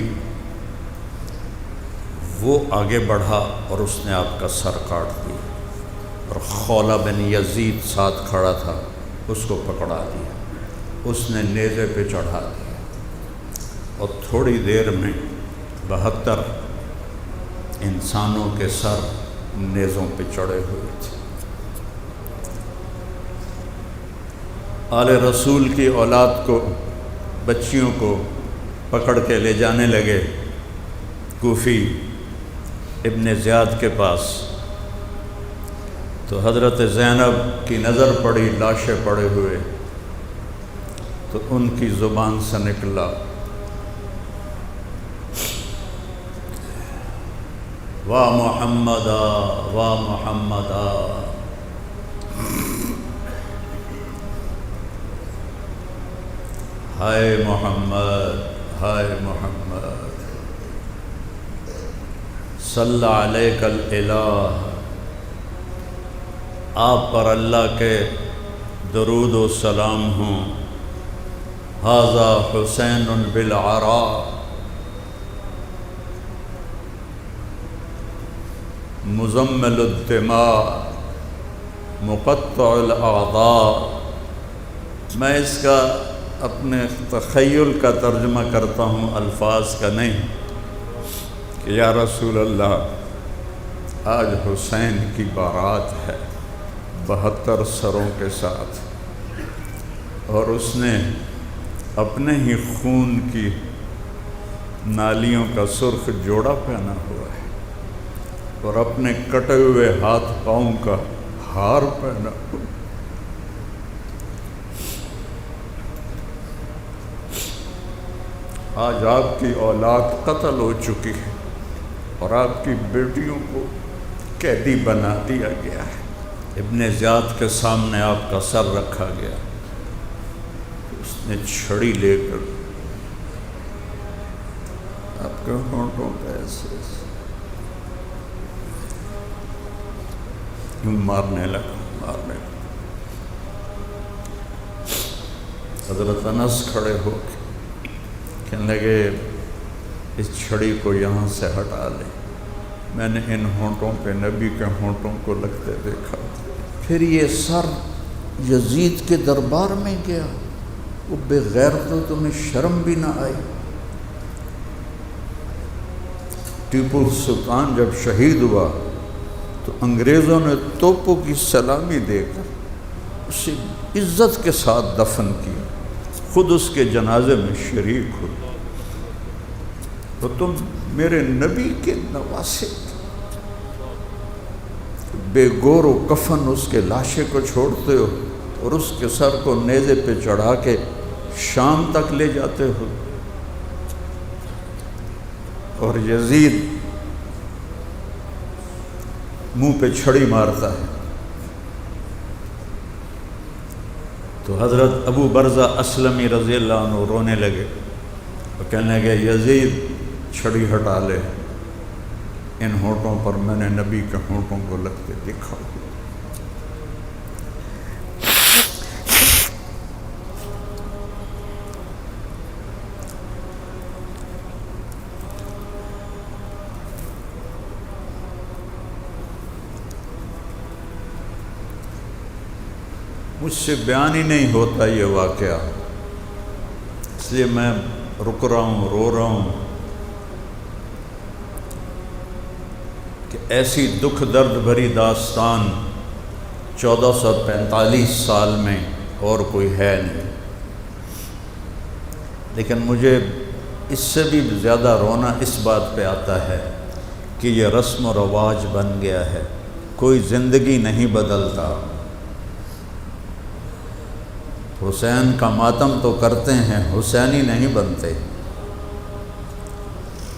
S1: وہ آگے بڑھا اور اس نے آپ کا سر کاٹ دیا، اور خولہ بن یزید ساتھ کھڑا تھا، اس کو پکڑا دیا، اس نے نیزے پہ چڑھا دیا، اور تھوڑی دیر میں 72 انسانوں کے سر نیزوں پہ چڑھے ہوئے تھے۔ آل رسول کی اولاد کو، بچیوں کو پکڑ کے لے جانے لگے کوفی ابن زیاد کے پاس، تو حضرت زینب کی نظر پڑی لاشیں پڑے ہوئے، تو ان کی زبان سے نکلا وا محمدا وا محمدا، ہائے محمد ہائے محمد، صلی علیک الالہ، آپ پر اللہ کے درود و سلام ہوں، ھذا حسین بالعراء، مزمل الدماء مقطع الاعضاء۔ میں اس کا اپنے تخیل کا ترجمہ کرتا ہوں، الفاظ کا نہیں، کہ یا رسول اللہ آج حسین کی بارات ہے 72 سروں کے ساتھ، اور اس نے اپنے ہی خون کی نالیوں کا سرخ جوڑا پہنا ہوا ہے، اور اپنے کٹے ہوئے ہاتھ پاؤں کا ہار پہنا ہوا۔ آج آپ کی اولاد قتل ہو چکی ہے، اور آپ کی بیٹیوں کو قیدی بنا دیا گیا ہے۔ ابن زیاد کے سامنے آپ کا سر رکھا گیا، اس نے چھڑی لے کر آپ کے ہونٹوں پہ ایسے مارنے لگا۔ حضرت انس کھڑے ہو کے کہنے لگے اس چھڑی کو یہاں سے ہٹا لے، میں نے ان ہونٹوں پہ نبی کے ہونٹوں کو لگتے دیکھا۔ پھر یہ سر یزید کے دربار میں گیا، وہ بغیر تو تمہیں شرم بھی نہ آئی۔ ٹیپو سلطان جب شہید ہوا تو انگریزوں نے توپوں کی سلامی دے کر اسے عزت کے ساتھ دفن کیا، خود اس کے جنازے میں شریک ہوئے، تو تم میرے نبی کے نواسے بے گور و کفن اس کے لاشے کو چھوڑتے ہو، اور اس کے سر کو نیزے پہ چڑھا کے شام تک لے جاتے ہو، اور یزید منہ پہ چھڑی مارتا ہے۔ تو حضرت ابو برزہ اسلمی رضی اللہ عنہ رونے لگے اور کہنے لگے یزید چھڑی ہٹا لے، ان ہونٹوں پر میں نے نبی کے ہونٹوں کو لگتے دیکھا۔ مجھ سے بیان ہی نہیں ہوتا یہ واقعہ، اس لیے میں رک رہا ہوں، رو رہا ہوں کہ ایسی دکھ درد بھری داستان 1445 سال میں اور کوئی ہے نہیں۔ لیکن مجھے اس سے بھی زیادہ رونا اس بات پہ آتا ہے کہ یہ رسم و رواج بن گیا ہے، کوئی زندگی نہیں بدلتا۔ حسین کا ماتم تو کرتے ہیں، حسینی نہیں بنتے۔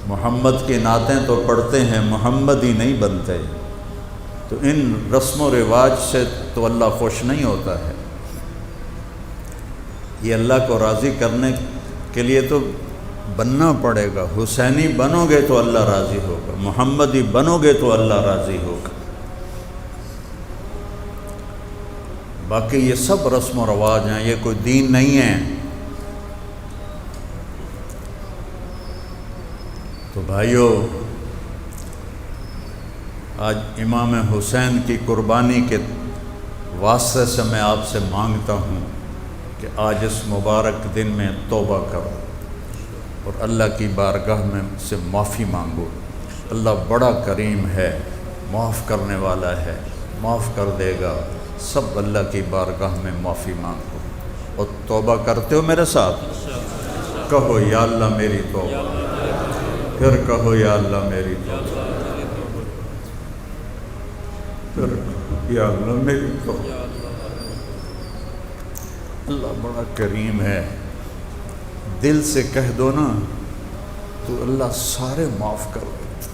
S1: محمد کی نعتیں تو پڑھتے ہیں، محمدی نہیں بنتے۔ تو ان رسم و رواج سے تو اللہ خوش نہیں ہوتا ہے۔ یہ اللہ کو راضی کرنے کے لیے تو بننا پڑے گا۔ حسینی بنو گے تو اللہ راضی ہوگا، محمدی بنو گے تو اللہ راضی ہوگا۔ باقی یہ سب رسم و رواج ہیں، یہ کوئی دین نہیں ہے۔ تو بھائیو، آج امام حسین کی قربانی کے واسطے سے میں آپ سے مانگتا ہوں کہ آج اس مبارک دن میں توبہ کرو اور اللہ کی بارگاہ میں سے معافی مانگو۔ اللہ بڑا کریم ہے، معاف کرنے والا ہے، معاف کر دے گا۔ سب اللہ کی بارگاہ میں معافی مانگو اور توبہ کرتے ہو میرے ساتھ؟ کہو یا اللہ میری توبہ، پھر کہو یا اللہ میری توبہ، پھر یا اللہ میری توبہ۔ اللہ بڑا کریم ہے، دل سے کہہ دو نا تو اللہ سارے معاف کر دیتا۔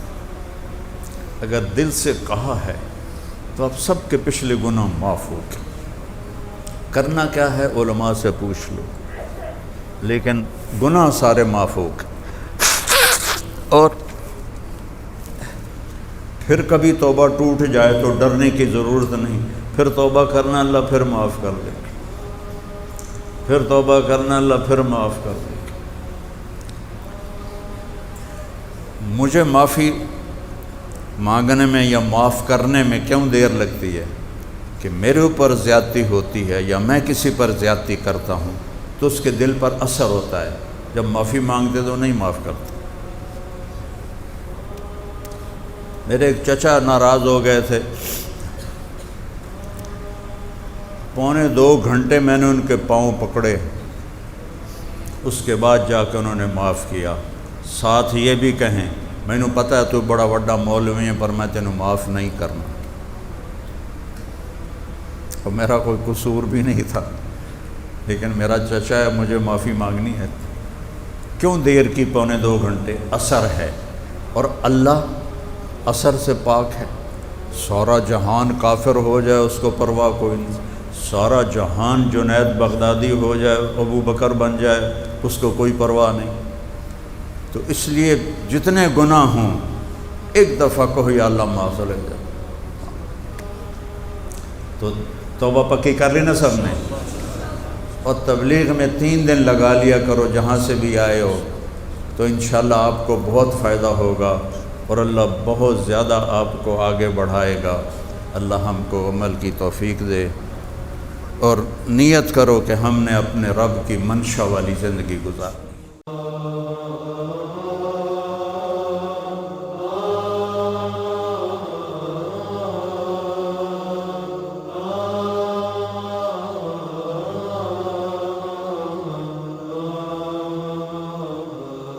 S1: اگر دل سے کہا ہے تو اب سب کے پچھلے گناہ معاف ہو گئے۔ کرنا کیا ہے علماء سے پوچھ لو، لیکن گناہ سارے معاف ہو گئے۔ اور پھر کبھی توبہ ٹوٹ جائے تو ڈرنے کی ضرورت نہیں، پھر توبہ کرنا اللہ پھر معاف کر دے گا، پھر توبہ کرنا اللہ پھر معاف کر دے گا۔ مجھے معافی مانگنے میں یا معاف کرنے میں کیوں دیر لگتی ہے کہ میرے اوپر زیادتی ہوتی ہے یا میں کسی پر زیادتی کرتا ہوں تو اس کے دل پر اثر ہوتا ہے، جب معافی مانگتے تو نہیں معاف کرتے۔ میرے ایک چچا ناراض ہو گئے تھے، 2.25 گھنٹے میں نے ان کے پاؤں پکڑے، اس کے بعد جا کے انہوں نے معاف کیا۔ ساتھ یہ بھی کہیں میں نے پتہ ہے تو بڑا بڑا مولوی ہے پر میں تینوں معاف نہیں کرنا، اور میرا کوئی قصور بھی نہیں تھا، لیکن میرا چچا ہے، مجھے معافی مانگنی ہے۔ کیوں دیر کی 2.25 گھنٹے؟ اثر ہے، اور اللہ اثر سے پاک ہے۔ سارا جہان کافر ہو جائے اس کو پرواہ کوئی نہیں، سارا جہان جنید بغدادی ہو جائے، ابو بکر بن جائے، اس کو کوئی پرواہ نہیں۔ تو اس لیے جتنے گناہ ہوں ایک دفعہ کہو یا اللہ معاف لے جا، تو توبہ پکی کر لی نا سب نے۔ اور تبلیغ میں 3 دن لگا لیا کرو جہاں سے بھی آئے ہو، تو انشاءاللہ آپ کو بہت فائدہ ہوگا اور اللہ بہت زیادہ آپ کو آگے بڑھائے گا۔ اللہ ہم کو عمل کی توفیق دے، اور نیت کرو کہ ہم نے اپنے رب کی منشا والی زندگی گزار۔